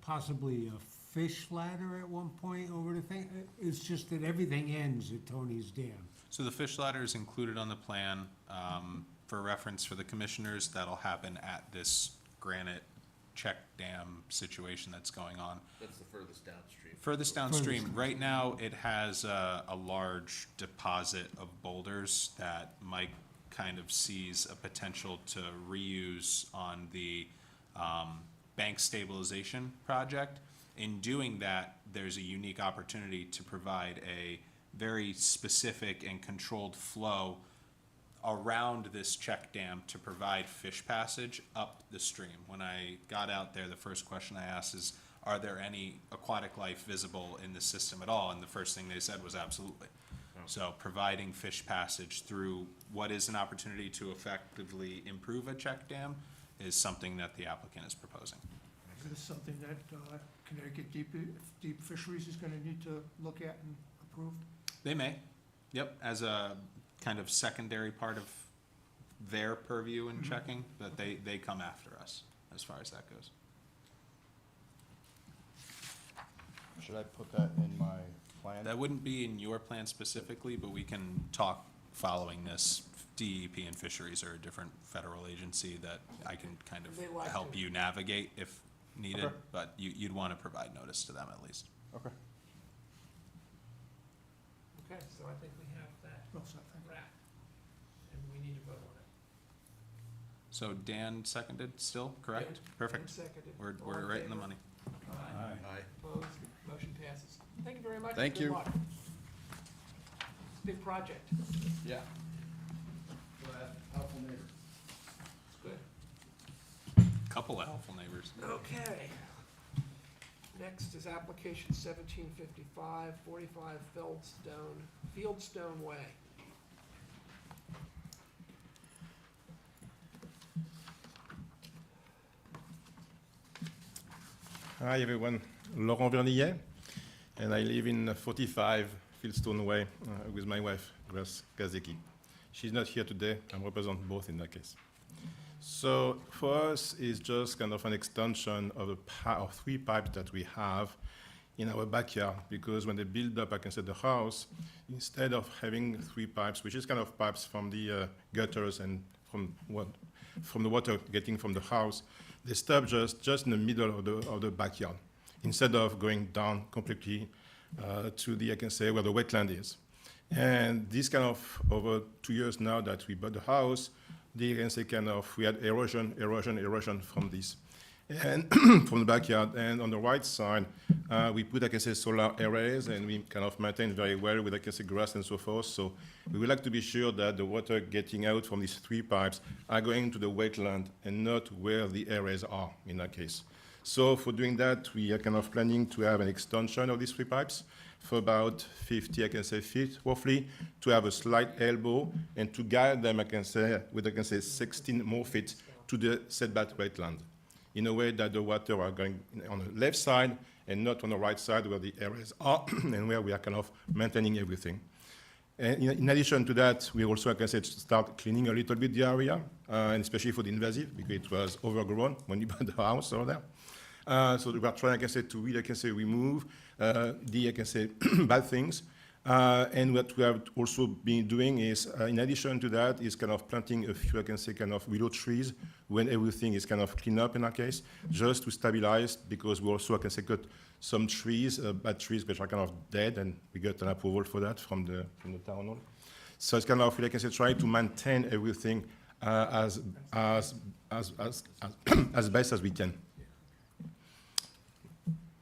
possibly a fish ladder at one point over the thing. It's just that everything ends at Tony's Dam. So the fish ladder is included on the plan. For reference for the commissioners, that'll happen at this granite check dam situation that's going on. That's the furthest downstream. Furthest downstream, right now, it has a large deposit of boulders that Mike kind of sees a potential to reuse on the bank stabilization project. In doing that, there's a unique opportunity to provide a very specific and controlled flow around this check dam to provide fish passage up the stream. When I got out there, the first question I asked is, are there any aquatic life visible in the system at all? And the first thing they said was absolutely. So providing fish passage through what is an opportunity to effectively improve a check dam is something that the applicant is proposing. Is this something that Connecticut Deep Fisheries is gonna need to look at and approve? They may, yep, as a kind of secondary part of their purview in checking, but they come after us as far as that goes. Should I put that in my plan? That wouldn't be in your plan specifically, but we can talk following this. DEP and Fisheries are a different federal agency that I can kind They of like help to. you navigate if needed, Okay. but you'd want to provide notice to them at least. Okay. Okay, so I think we have that Well, so, thank you. wrapped, and we need to vote on it. So Dan seconded still, correct? Dan- Perfect. Dan seconded. We're All in right in the favor? money. Aye. Aye. Opposed, motion passes. Thank you very much. Thank Good you. luck. Big project, Yeah. Helpful neighbor. it's good. Couple of helpful neighbors. Okay. Next is application 1755, 45 Fieldstone Way. Hi everyone, Laurent Vernillet, and I live in 45 Fieldstone Way with my wife, Grace Gazeki. She's not here today, I represent both in that case. So for us, it's just kind of an extension of the of 3 pipes that we have in our backyard, because when they build up, I can say, the house, instead of having 3 pipes, which is kind of pipes from the gutters and from the water getting from the house, they stop just in the middle of the backyard, instead of going down completely to the, I can say, where the wetland is. And this kind of, over 2 years now that we bought the house, they can say kind of, we had erosion from this. And from the backyard, and on the right side, we put, I can say, solar arrays, and we kind of maintain very well with, I can say, grass and so forth. So we would like to be sure that the water getting out from these 3 pipes are going to the wetland and not where the arrays are in that case. So for doing that, we are kind of planning to have an extension of these 3 pipes for about 50, I can say, feet roughly, to have a slight elbow and to guide them, I can say, with, I can say, 16 more feet to the setback wetland, in a way that the water are going on the left side and not on the right side where the areas are and where we are kind of maintaining everything. And in addition to that, we also, like I said, start cleaning a little bit the area, and especially for the invasive, because it was overgrown when you built the house over there. So we are trying, like I said, to really, like I say, remove the, like I say, bad things. And what we have also been doing is, in addition to that, is kind of planting a few, I can say, kind of willow trees when everything is kind of cleaned up in our case, just to stabilize, because we also, I can say, cut some trees, bad trees, which are kind of dead, and we got an approval for that from the town hall. So it's kind of, like I said, trying to maintain everything as best as we can.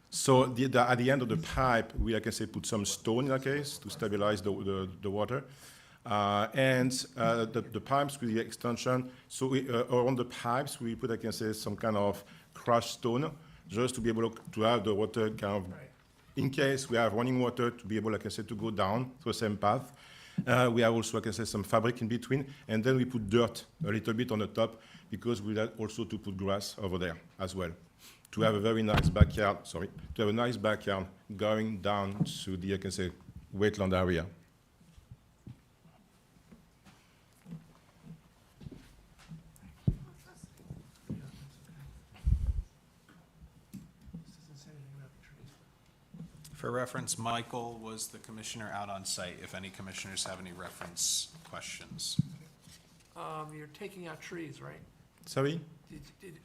So at the end of the pipe, we, like I say, put some stone in our case to stabilize the water. And the pipes with the extension, so around the pipes, we put, I can say, some kind of crushed stone, just to be able to have the water kind of, in case we have running water, to be able, like I said, to go down to the same path. We have also, like I said, some fabric in between, and then we put dirt a little bit on the top, because we like also to put grass over there as well, to have a very nice backyard, to have a nice backyard going down to the, I can say, wetland area. For reference, Michael was the commissioner out on site, if any commissioners have any reference questions. You're taking out trees, right? Sorry?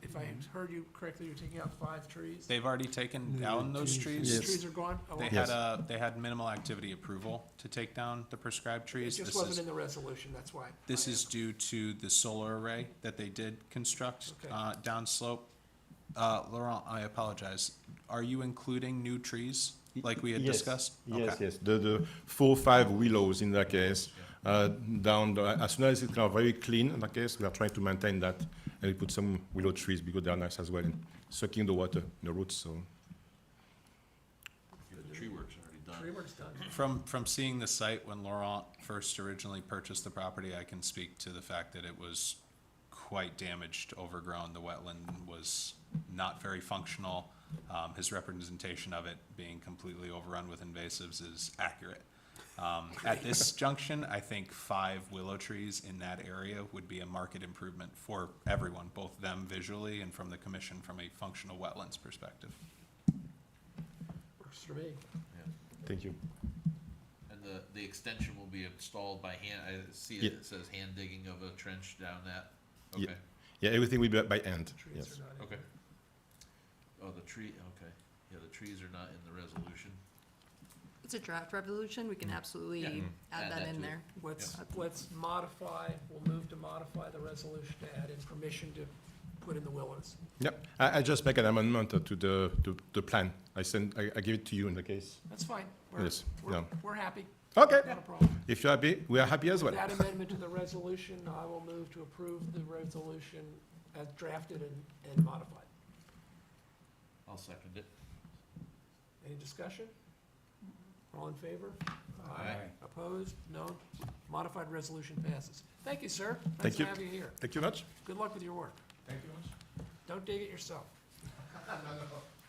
If I heard you correctly, you're taking out 5 trees? They've already taken down those trees. The trees are gone? Oh, They okay. had they had minimal activity approval to take down the prescribed It trees. just This wasn't is- in the resolution, that's why. This is due to the solar array that they did construct Okay. downslope. Laurent, I apologize. Are you including new trees like we had Yes. discussed? Yes, Okay. yes. The 4 or 5 willows in that case, down as soon as it's kind of very clean in that case, we are trying to maintain that, and we put some willow trees because they are nice as well, and sucking the water in the roots. So The tree work's already done. Tree work's done. From seeing the site when Laurent first originally purchased the property, I can speak to the fact that it was quite damaged, overgrown. The wetland was not very functional. His representation of it being completely overrun with invasives is accurate. At this junction, I think 5 willow trees in that area would be a market improvement for everyone, both them visually and from the commission from a functional wetlands perspective. Works for me. thank you. And the extension will be installed by hand, I see Yeah. it says hand digging of a trench down that, Yeah. okay, Yeah, everything will be by hand. Trees Yes. are not in. okay. Oh, the tree, okay, yeah, the trees are not in the resolution. It's a draft resolution, we can absolutely Yeah. add Add that that in to it. there. Let's modify, we'll move to modify the resolution to add in permission to put in the willows. Yep. I just make an amendment to the plan. I give it to you in the case. That's fine. Yes, yeah. We're happy. Okay. Not a problem. If you're happy, we are happy as well. With that amendment to the resolution, I will move to approve the resolution as drafted and modified. I'll second it. Any discussion? All in favor? Aye. Opposed? No? Modified resolution passes. Thank you, sir. Thank Nice to you. have you here. Thank you much. Good luck with your work. Thank you much. Don't dig it yourself.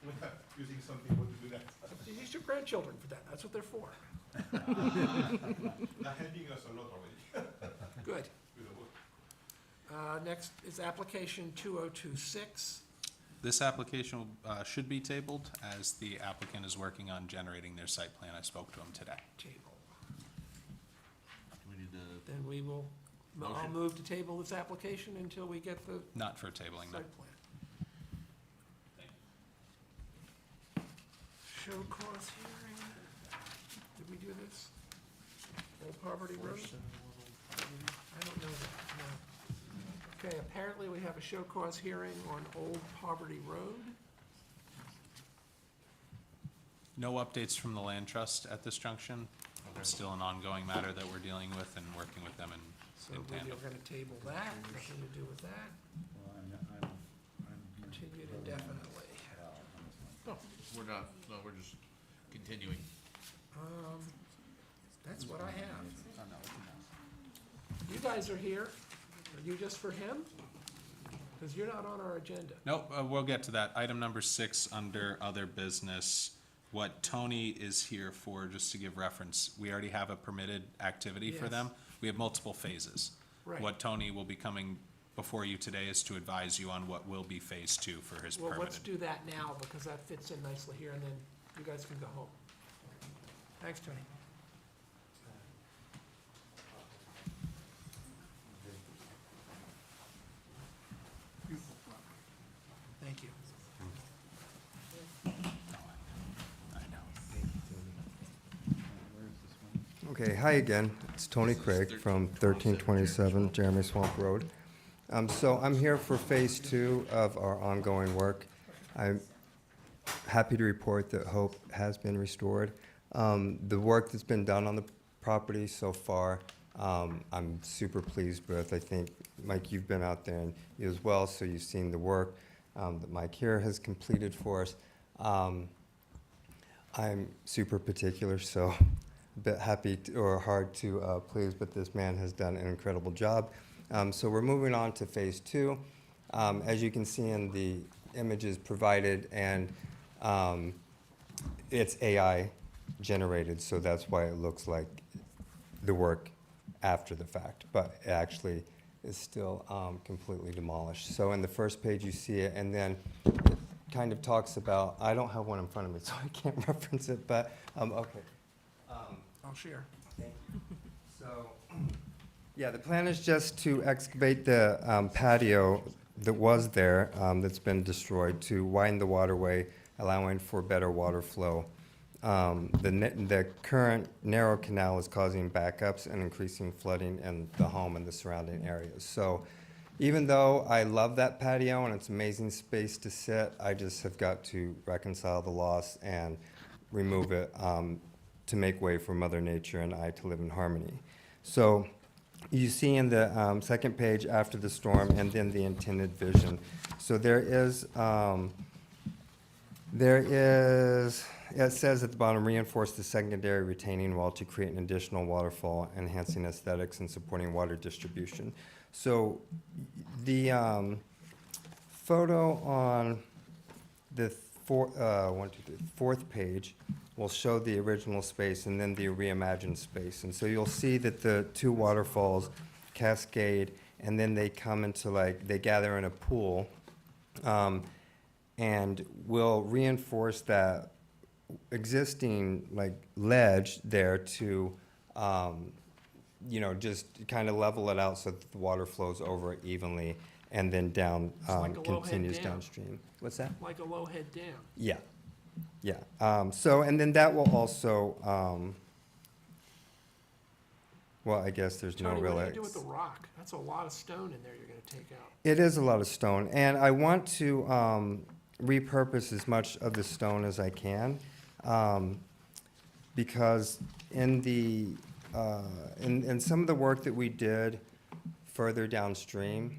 We are using some people to do that. Use your grandchildren for that. That's what they're for. They're helping us a lot already. Good. Next is application 2026. This application should be tabled as the applicant is working on generating their site plan. I spoke to him today. Table. We need to, Then we will, I'll Motion. move to table this application until we get the Not for tabling, no. site plan. Show cause hearing. Did we do this? Old Poverty Road? I don't know that, no. Okay, apparently we have a show cause hearing on Old Poverty Road. No updates from the land trust at this junction. It's still an ongoing matter that we're dealing with and working with them So in we tandem. are gonna table that, nothing to do with that. Continued indefinitely. we're not, no, we're just continuing. That's what I have. You guys are here. Are you just for him? Because you're not on our agenda. Nope, we'll get to that. Item number 6, under other business. What Tony is here for, just to give reference, we already have a permitted activity for Yes. them. We have multiple phases. Right. What Tony will be coming before you today is to advise you on what will be phase 2 for his Well, let's permitted. do that now, because that fits in nicely here, and then you guys can go home. Thanks, Tony. Thank you. Okay, hi again. It's Tony Craig from 1327 Jeremy Swamp Road. So I'm here for phase 2 of our ongoing work. I'm happy to report that hope has been restored. The work that's been done on the property so far, I'm super pleased with. I think, Mike, you've been out there and you as well, so you've seen the work that Mike here has completed for us. I'm super particular, so a bit happy or hard to please, but this man has done an incredible job. So we're moving on to phase 2. As you can see in the images provided, and it's AI generated, so that's why it looks like the work after the fact, but it actually is still completely demolished. So in the first page you see it, and then it kind of talks about, I don't have one in front of me, so I can't reference it, but, okay. I'll share. Thank you. So, yeah, the plan is just to excavate the patio that was there, that's been destroyed, to widen the waterway, allowing for better water flow. The current narrow canal is causing backups and increasing flooding in the home and the surrounding areas. So even though I love that patio and it's amazing space to sit, I just have got to reconcile the loss and remove it to make way for Mother Nature and I to live in harmony. So you see in the second page after the storm and then the intended vision. So it says at the bottom, reinforce the secondary retaining wall to create an additional waterfall, enhancing aesthetics and supporting water distribution. So the photo on the fourth page will show the original space and then the reimagined space. And so you'll see that the two waterfalls cascade, and then they come into they gather in a pool. And we'll reinforce that existing ledge there to, just kind of level it out so that the water flows over it evenly and then down, It's like a low head continues dam. downstream. What's that? Like a low head dam. Yeah, yeah. So, and then that will also, well, I guess there's no Tony, real. what do you do with the rock? That's a lot of stone in there you're gonna take out. It is a lot of stone, and I want to repurpose as much of the stone as I can, because in the in some of the work that we did further downstream,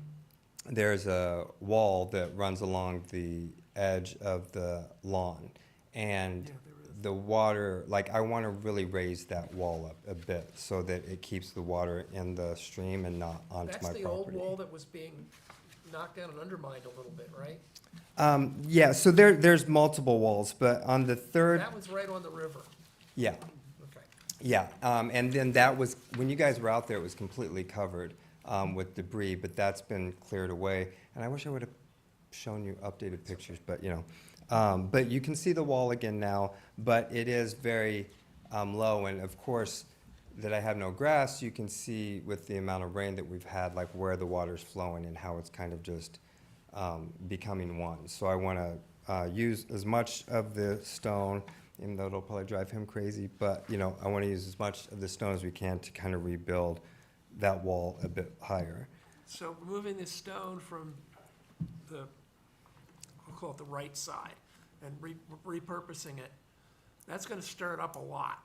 there's a wall that runs along the edge of the lawn, and Yeah, there is. the water, I want to really raise that wall up a bit so that it keeps the water in the stream and not onto That's my the property. old wall that was being knocked down and undermined a little bit, right? Yeah, so there's multiple walls, but on the third, That was right on the river. yeah, Okay. yeah. And then that was, when you guys were out there, it was completely covered with debris, but that's been cleared away. And I wish I would have shown you updated pictures, but but you can see the wall again now, but it is very low. And of course, that I have no grass, you can see with the amount of rain that we've had, where the water's flowing and how it's kind of just becoming one. So I want to use as much of the stone, even though it'll probably drive him crazy, but I want to use as much of the stone as we can to kind of rebuild that wall a bit higher. So removing this stone from the, we'll call it the right side, and repurposing it, that's gonna stir it up a lot.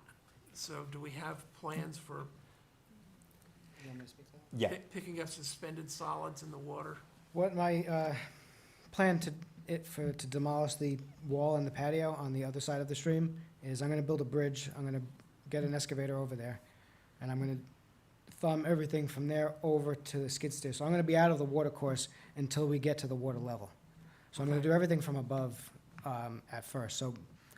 So do we have plans for Yeah. picking up suspended solids in the water? What my plan to demolish the wall and the patio on the other side of the stream is I'm gonna build a bridge. I'm gonna get an excavator over there, and I'm gonna thumb everything from there over to the skid steer. So I'm gonna be out of the water course until we get to the water level. So I'm gonna Okay. do everything from above, at first. So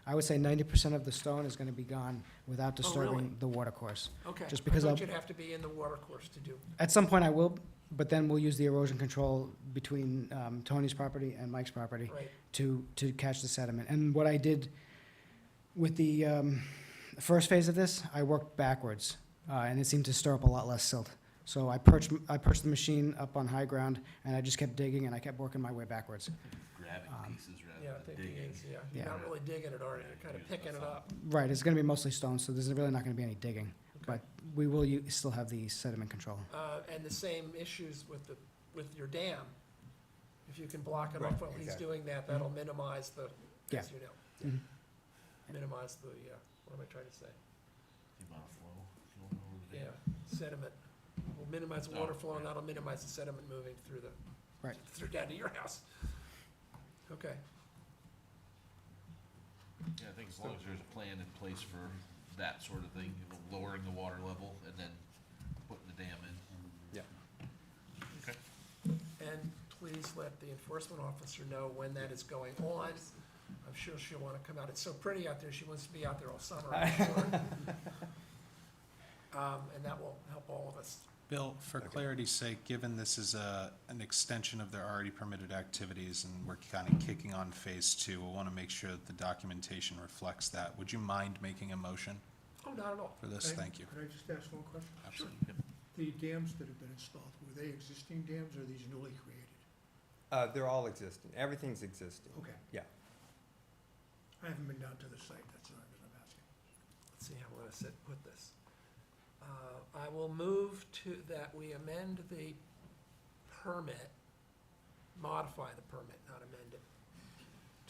I would say 90% of the stone is gonna be gone without Oh, really? disturbing the water course. Okay. Just because I I'll- thought you'd have to be in the water course to do. At some point I will, but then we'll use the erosion control between, Tony's property and Mike's property Right. to catch the sediment. And what I did with the, first phase of this, I worked backwards, and it seemed to stir up a lot less silt. So I perched the machine up on high ground, and I just kept digging, and I kept working my way backwards. Grabbing pieces rather Yeah, I than think digging. it is, yeah. You're Yeah. not really digging it, are you? You're kind of picking it up. Right, it's gonna be mostly stone, so there's really not gonna be any digging, but we will still have the sediment control. And the same issues with your dam. If you can block it Right, off while he's exactly. doing that, that'll minimize the, Yeah. as you know, Mhm. minimize the, what am I trying to say? The amount of flow going over the Yeah, dam. sediment. Will minimize Oh, water flow, and right. that'll minimize the sediment moving through the, Right. through down to your house. Okay. Yeah, I think as long as there's a plan in place for that sort of thing, you know, lowering the water level and then putting the dam in. Yeah. Okay. And please let the enforcement officer know when that is going on. I'm sure she'll want to come out. It's so pretty out there. She wants to be out there all summer, I'm sure. And that will help all of us. Bill, for clarity's sake, given this is an extension of their already permitted activities and we're kind of kicking on phase two, we want to make sure that the documentation reflects that. Would you mind making a motion Oh, not at all. for this? Thank you. Could I just ask one question? Absolutely. The dams that have been installed, were they existing dams or are these newly created? They're all existing. Everything's existing. Okay. Yeah. I haven't been down to the site, that's the only reason I'm asking. Let's see how I'm gonna put this. I will move that we amend the permit, modify the permit, not amend it,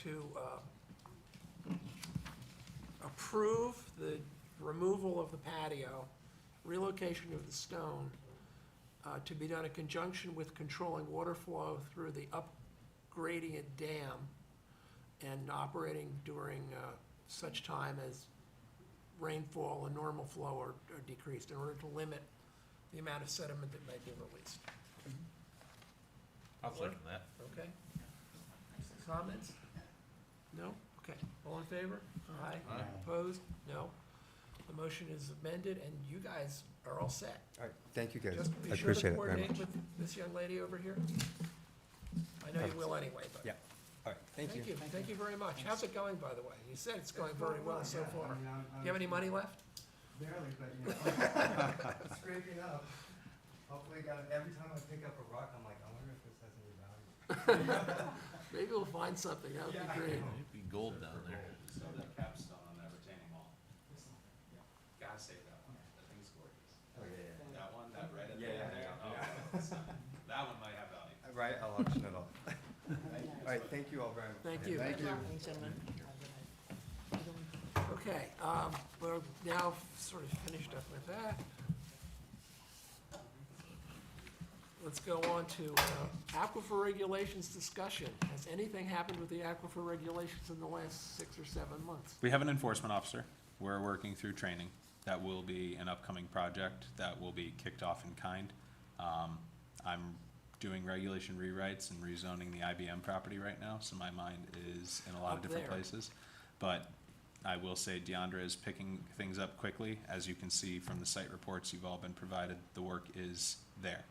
to approve the removal of the patio, relocation of the stone, to be done in conjunction with controlling water flow through the up-gradient dam and operating during such time as rainfall and normal flow are decreased in order to limit the amount of sediment that may be released. I'll second that. Okay? Comments? No? Okay. All in favor? Aye. Aye. Opposed? No. The motion is amended, and you guys are all set. All right, thank you guys. Just I be sure to appreciate it very coordinate much. with this young lady over here. I know you will anyway, but. Yeah. All right, thank you. Thank you very much. How's it going, by the way? You said it's going very well so far. Do you have any money left? Barely, but you know, scraping up. Hopefully, every time I pick up a rock, I'm like, I wonder if this has any value. Maybe we'll find something. That would be great. Might be gold down there. So that capstone on that retaining wall. Gotta save that one. That thing's gorgeous. Oh, yeah, That one, that red at the Yeah, end yeah, there. yeah. Oh, that one might have value. Right, I'll auction it off. All right, thank you all very much. Thank you. Thank you. Thanks, gentlemen. Okay, we're now sort of finished up with that. Let's go on to aquifer regulations discussion. Has anything happened with the aquifer regulations in the last 6 or 7 months? We have an enforcement officer. We're working through training. That will be an upcoming project that will be kicked off in kind. I'm doing regulation rewrites and rezoning the IBM property right now, so my mind is in a lot of Up different there. places. But I will say Deandra is picking things up quickly. As you can see from the site reports you've all been provided, the work is there.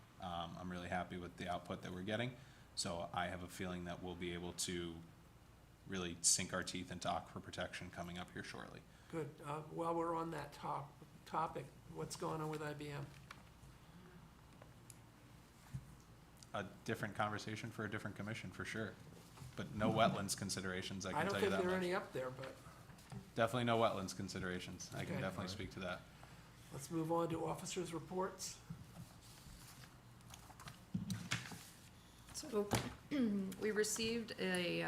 I'm really happy with the output that we're getting, so I have a feeling that we'll be able to really sink our teeth into aquifer protection coming up here shortly. Good. While we're on that topic, what's going on with IBM? A different conversation for a different commission, for sure. But no wetlands considerations, I I can don't tell you think that there are much. any up there, but Definitely no wetlands considerations. I can Okay. definitely speak to that. let's move on to officers' reports. So, we received a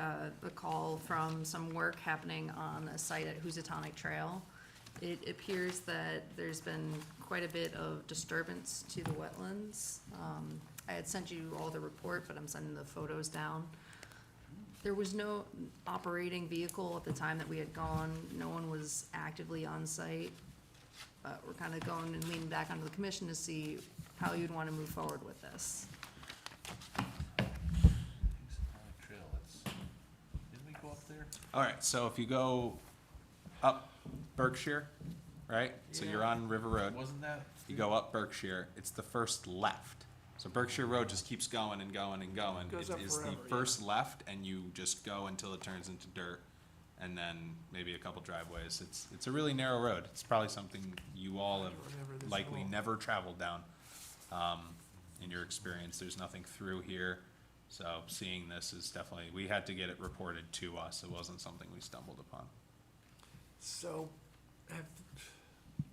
call from some work happening on a site at Housatonic Trail. It appears that there's been quite a bit of disturbance to the wetlands. I had sent you all the report, but I'm sending the photos down. There was no operating vehicle at the time that we had gone. No one was actively on site. But we're kind of going and leaning back onto the commission to see how you'd want to move forward with this. Trail, didn't we go up there? All right, so if you go up Berkshire, right? So you're on River Road. Wasn't that? You go up Berkshire, it's the first left. So Berkshire Road just keeps going and going and going. Goes It up is the forever, yeah. first left, and you just go until it turns into dirt, and then maybe a couple driveways. It's a really narrow road. It's probably something you all have remember this at likely all. never traveled down. In your experience, there's nothing through here, so seeing this is definitely, we had to get it reported to us. It wasn't something we stumbled upon. So,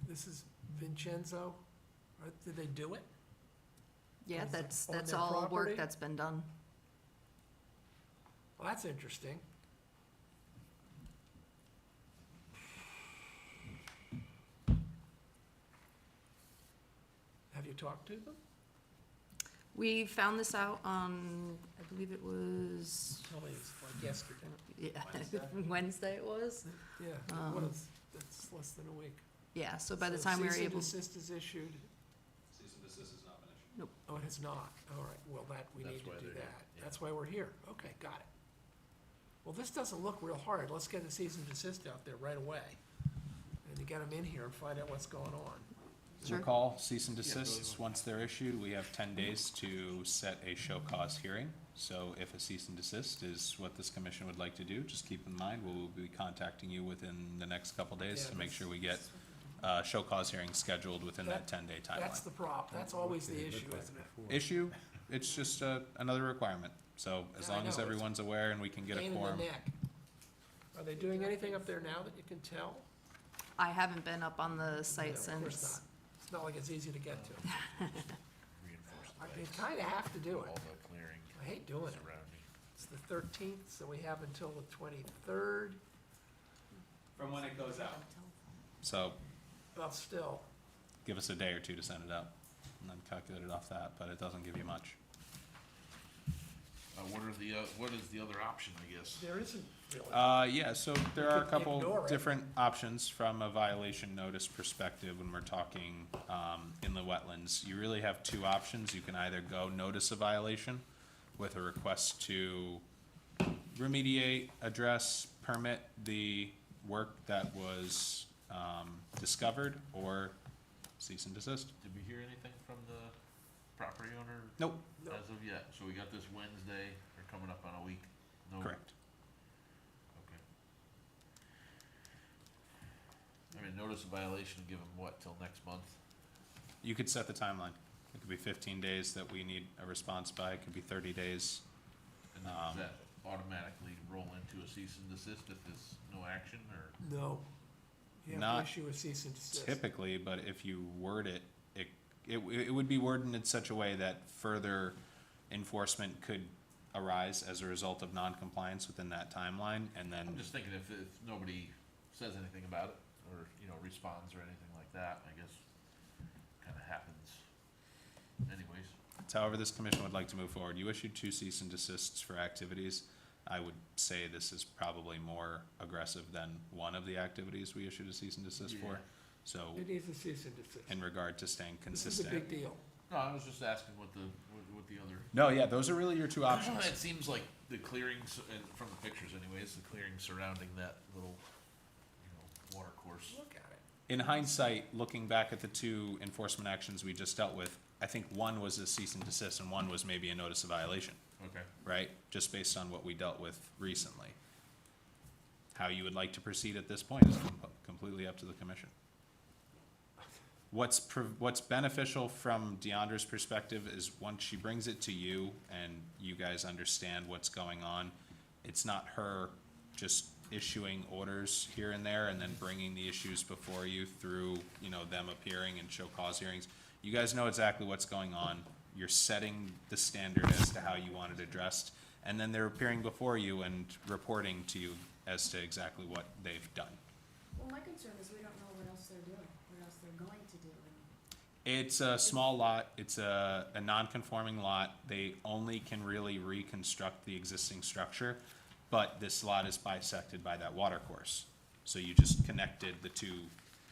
this is Vincenzo, right? Did they do it? Yeah, On that's their all property? work that's been done. Well, that's interesting. Have you talked to them? We found this out on, I believe it was, Tell me, it's like yesterday. yeah, Wednesday it was. Yeah, what is, it's less than a week. Yeah, so by the time we were able, Cease and desist is issued? Cease and desist has not been issued. Oh, it has not. All right, well, we That's need to why do they're here, that. yeah. That's why we're here. Okay, got it. Well, this doesn't look real hard. Let's get a cease and desist out there right away. And to get them in here and find out what's going on. Sure. Recall, cease and desists, once they're issued, we have 10 days to set a show cause hearing. So if a cease and desist is what this commission would like to do, just keep in mind, we'll be contacting you within the next couple days Yeah, to make that's- sure we get show cause hearing scheduled within that 10-day That's timeline. the that's always the issue, isn't it? Issue, it's just another requirement. So as Yeah, I long as know, it's everyone's aware and we can get a Pain in the quorum. neck. Are they doing anything up there now that you can tell? I haven't been up on the No, site of course since. not. It's not like it's easy to get to. Reinforced They lights, kinda have to do it. all the clearing I hate doing it. surrounding. It's the 13th, so we have until the 23rd. From when it goes out. So Well, still, give us a day or two to send it out and then calculate it off that, but it doesn't give you much. What is the other option, I guess? there isn't really. Yeah, so there are a could ignore couple it. different options from a violation notice perspective when we're talking in the wetlands. You really have two options. You can either go notice a violation with a request to remediate, address, permit the work that was discovered, or cease and desist. Did we hear anything from the property owner? Nope. No. As of yet, so we got this Wednesday, we're coming up on a week. No. Correct. Okay. I mean, notice a violation, give them what, till next month? You could set the timeline. It could be 15 days that we need a response by. It could be 30 days. And then does that automatically roll into a cease and desist if there's no action, or? No. You have Not to issue a cease and desist. Typically, but if you word it, it would be worded in such a way that further enforcement could arise as a result of non-compliance within that timeline, and then, I'm just thinking if nobody says anything about it, or, responds or anything like that, I guess, kinda happens anyways. it's however this commission would like to move forward. You issued 2 cease and desists for activities. I would say this is probably more aggressive than one of the activities we issued a cease and desist for. Yeah. So, It needs a cease and desist. in regard to staying This is a consistent. big deal. No, I was just asking what the other. No, yeah, those are really your two options. It seems like the clearings, and from the pictures anyways, the clearings surrounding that little, water course. Look at it. In hindsight, looking back at the 2 enforcement actions we just dealt with, I think one was a cease and desist and one was maybe a notice of violation, Okay. right? Just based on what we dealt with recently. How you would like to proceed at this point is completely up to the commission. What's beneficial from Deandra's perspective is once she brings it to you and you guys understand what's going on, it's not her just issuing orders here and there and then bringing the issues before you through, them appearing and show cause hearings. You guys know exactly what's going on. You're setting the standard as to how you want it addressed, and then they're appearing before you and reporting to you as to exactly what they've done. Well, my concern is we don't know what else they're doing, what else they're going to do. It's a small lot, it's a non-conforming lot, they only can really reconstruct the existing structure, but this lot is bisected by that water course. So you just connected the 2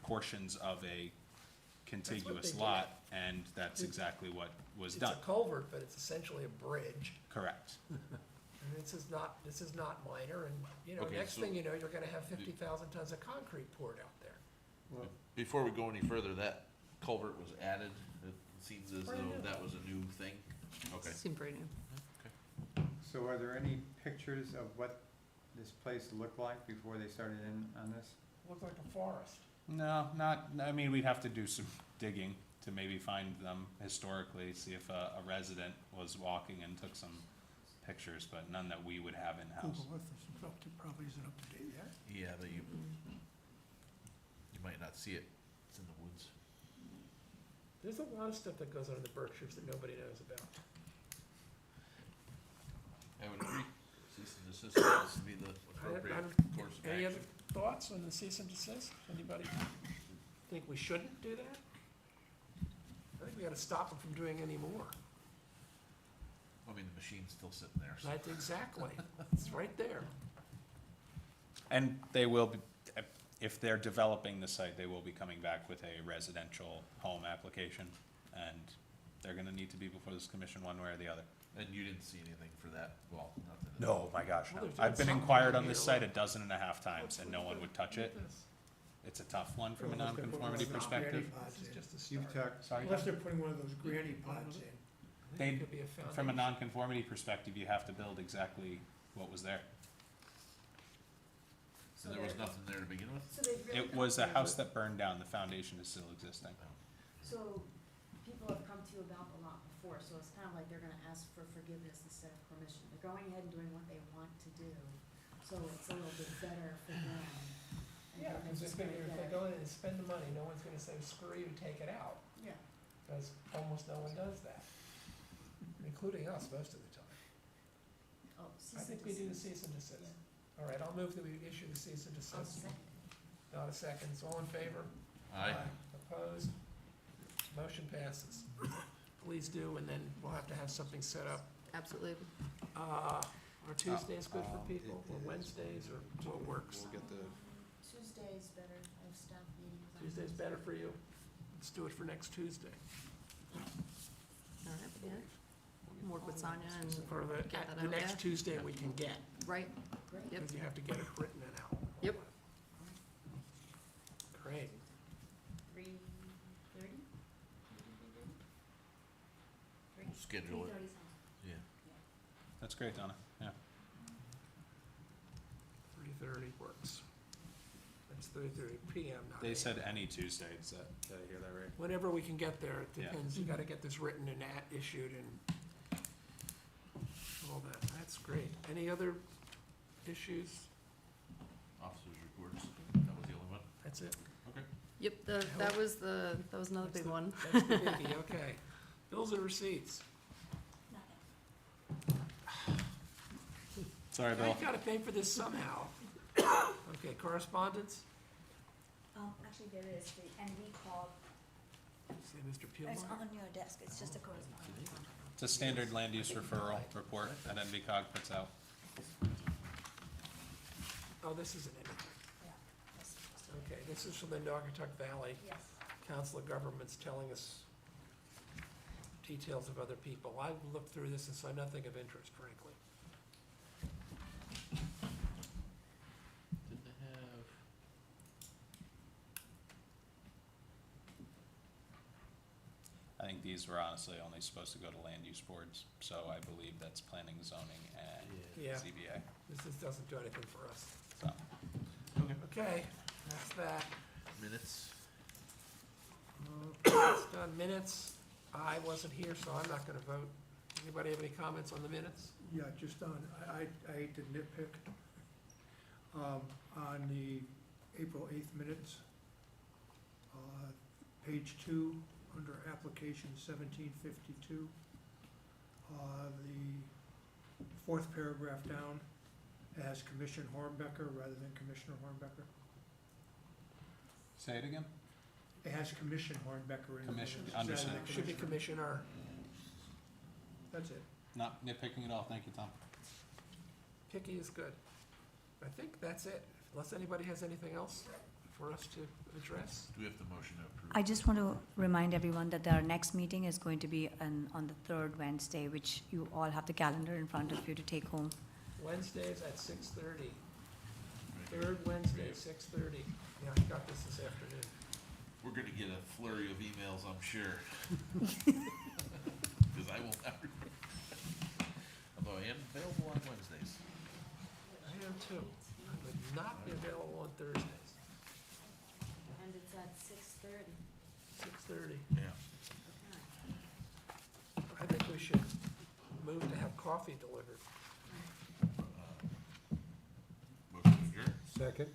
portions of a contiguous did. lot, and that's exactly what was It's done. a culvert, but it's essentially a bridge. Correct. And this is not minor, and, you know, Okay, next so- thing you know, you're gonna have 50,000 tons of concrete poured out there. Well, Before we go any further, that culvert was added, it seems as Brand though new. that was a new thing. Okay. Seemed pretty new. so are there any pictures of what this place looked like before they started in on this? Looks like a forest. No, not, I mean, we'd have to do some digging to maybe find them historically, see if a resident was walking and took some pictures, but none that we would have in-house. Google Earth probably isn't up to date yet. Yeah, but you might not see it, it's in the woods. There's a lot of stuff that goes on in the Berkshires that nobody knows about. I would agree, cease and desist seems to be the appropriate course of Any other action. thoughts on the cease and desist? Anybody think we shouldn't do that? I think we gotta stop them from doing any more. I mean, the machine's still sitting there, so. Right, exactly. It's right there. And they will be, if they're developing the site, they will be coming back with a residential home application, and they're gonna need to be before this commission one way or the other. And you didn't see anything for that, well, nothing. No, my gosh, Well, no. they're doing I've been something inquired on here, this site look. 12.5 times, and no one would touch it. Look at this. It's a tough one from a Unless they're putting one of nonconformity those perspective. granny pods This is in. just a You've start. talked, Sorry? Unless they're putting one of those granny pods in. I think They- it could be a From a foundation. nonconformity perspective, you have to build exactly what was there. And there was nothing there to begin with? So they've really It was a come house to- that burned down, the foundation is still existing. So people have come to you about the lot before, so it's kind of like they're gonna ask for forgiveness instead of permission. They're going ahead and doing what they want to do, so it's a little bit better for them. And Yeah, then because just if they get it. go in and spend the money, no one's gonna say, screw you, take it out. Yeah. Because almost no one does that, including us most of the time. Oh, cease I and think we do the desist. cease and desist. All right, I'll move that we issue the cease and I'll desist. second. Not a second, so all in favor? Aye. Opposed? Motion passes. Please do, and then we'll have to have something set up. Absolutely. Are Tuesdays good for people, or Wednesdays, or what works? We'll get the, Tuesday's better, I have staff meetings on Tuesday's Tuesday. better for you? Let's do it for next Tuesday. All right, yeah. Work with Sonia and For the, get that the out next there. Tuesday we can get, Right, Great. Yep. because you have to get it written and out. Yep. Great. 3:30? Schedule it. 3:30 sounds Yeah. that's great, Donna, yeah. 3:30 works. That's 3:30 PM, not They AM. said any Tuesday, did I hear that right? Whenever we can get there, it Yeah. depends, you gotta get this written and issued and all that, that's great. Any other issues? Officers' reports, that was the only one? That's it? Okay. Yep, that was another big one. That's the biggie, okay. Bills and receipts. Sorry, I Bill. gotta pay for this somehow. Okay, correspondence? Actually, there is, and we called, See Mr. Peel? it's on your desk, it's just a correspondence. It's a standard land use referral report that NVCOG puts out. Oh, this isn't anything. Yeah, that's just Okay, this is from the Naugatuck Valley yes. Council of Governments telling us details of other people. I've looked through this and saw nothing of interest, frankly. Did they have? I think these were honestly only supposed to go to land use boards, so I believe that's planning, zoning, and Yeah. ZBA, This doesn't do anything for us. so. Okay, that's that. Minutes? That's done. Minutes. I wasn't here, so I'm not gonna vote. Anybody have any comments on the minutes? Yeah, just on, I hate to nitpick. On the April 8th minutes, page 2, under application 1752, the fourth paragraph down has Commissioner Hornbecker rather than Commissioner Hornbecker. Say it again? It has Commissioner Hornbecker in it. Commission, rather than understood. Should be Commissioner. Commissioner. That's it. Not nitpicking at all, thank you, Tom. Picky is good. I think that's it, unless anybody has anything else. for us to address. Do we have the motion to approve? I just want to remind everyone that our next meeting is going to be on the third Wednesday, which you all have the calendar in front of you to take home. Wednesdays at 6:30. Third Wednesday, 6:30. Yeah, I got this afternoon. We're gonna get a flurry of emails, I'm sure. Cause I will not remember. Although I am available on Wednesdays. I am too. I would not be available on Thursdays. And it's at 6:30. 6:30. Yeah. I think we should move to have coffee delivered. Motion adjourned. Second?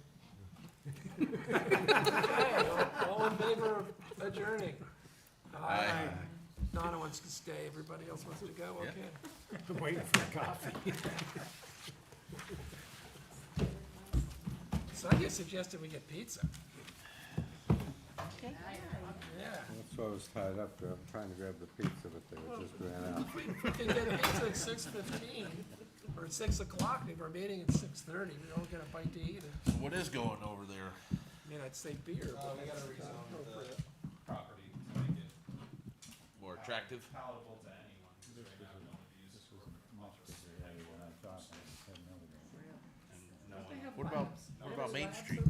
Okay, all in favor of adjourning? Aye. Donna wants to stay, everybody else wants to go, Yeah. okay. I'm waiting for coffee. Sonia suggested we get pizza. Okay. Yeah. That's why I was tied up there, I'm trying to grab the pizza, but they just ran out. If we could get a pizza at 6:15, or at 6 o'clock, if our meeting at 6:30, we all get a bite to eat, and, So what is going over there? I mean, I'd say beer, but We gotta that's rezone appropriate. the property to make it More attractive? palatable to anyone, because right now no one uses it for Much bigger area than I thought, I had no idea. and no one. What about Main Street?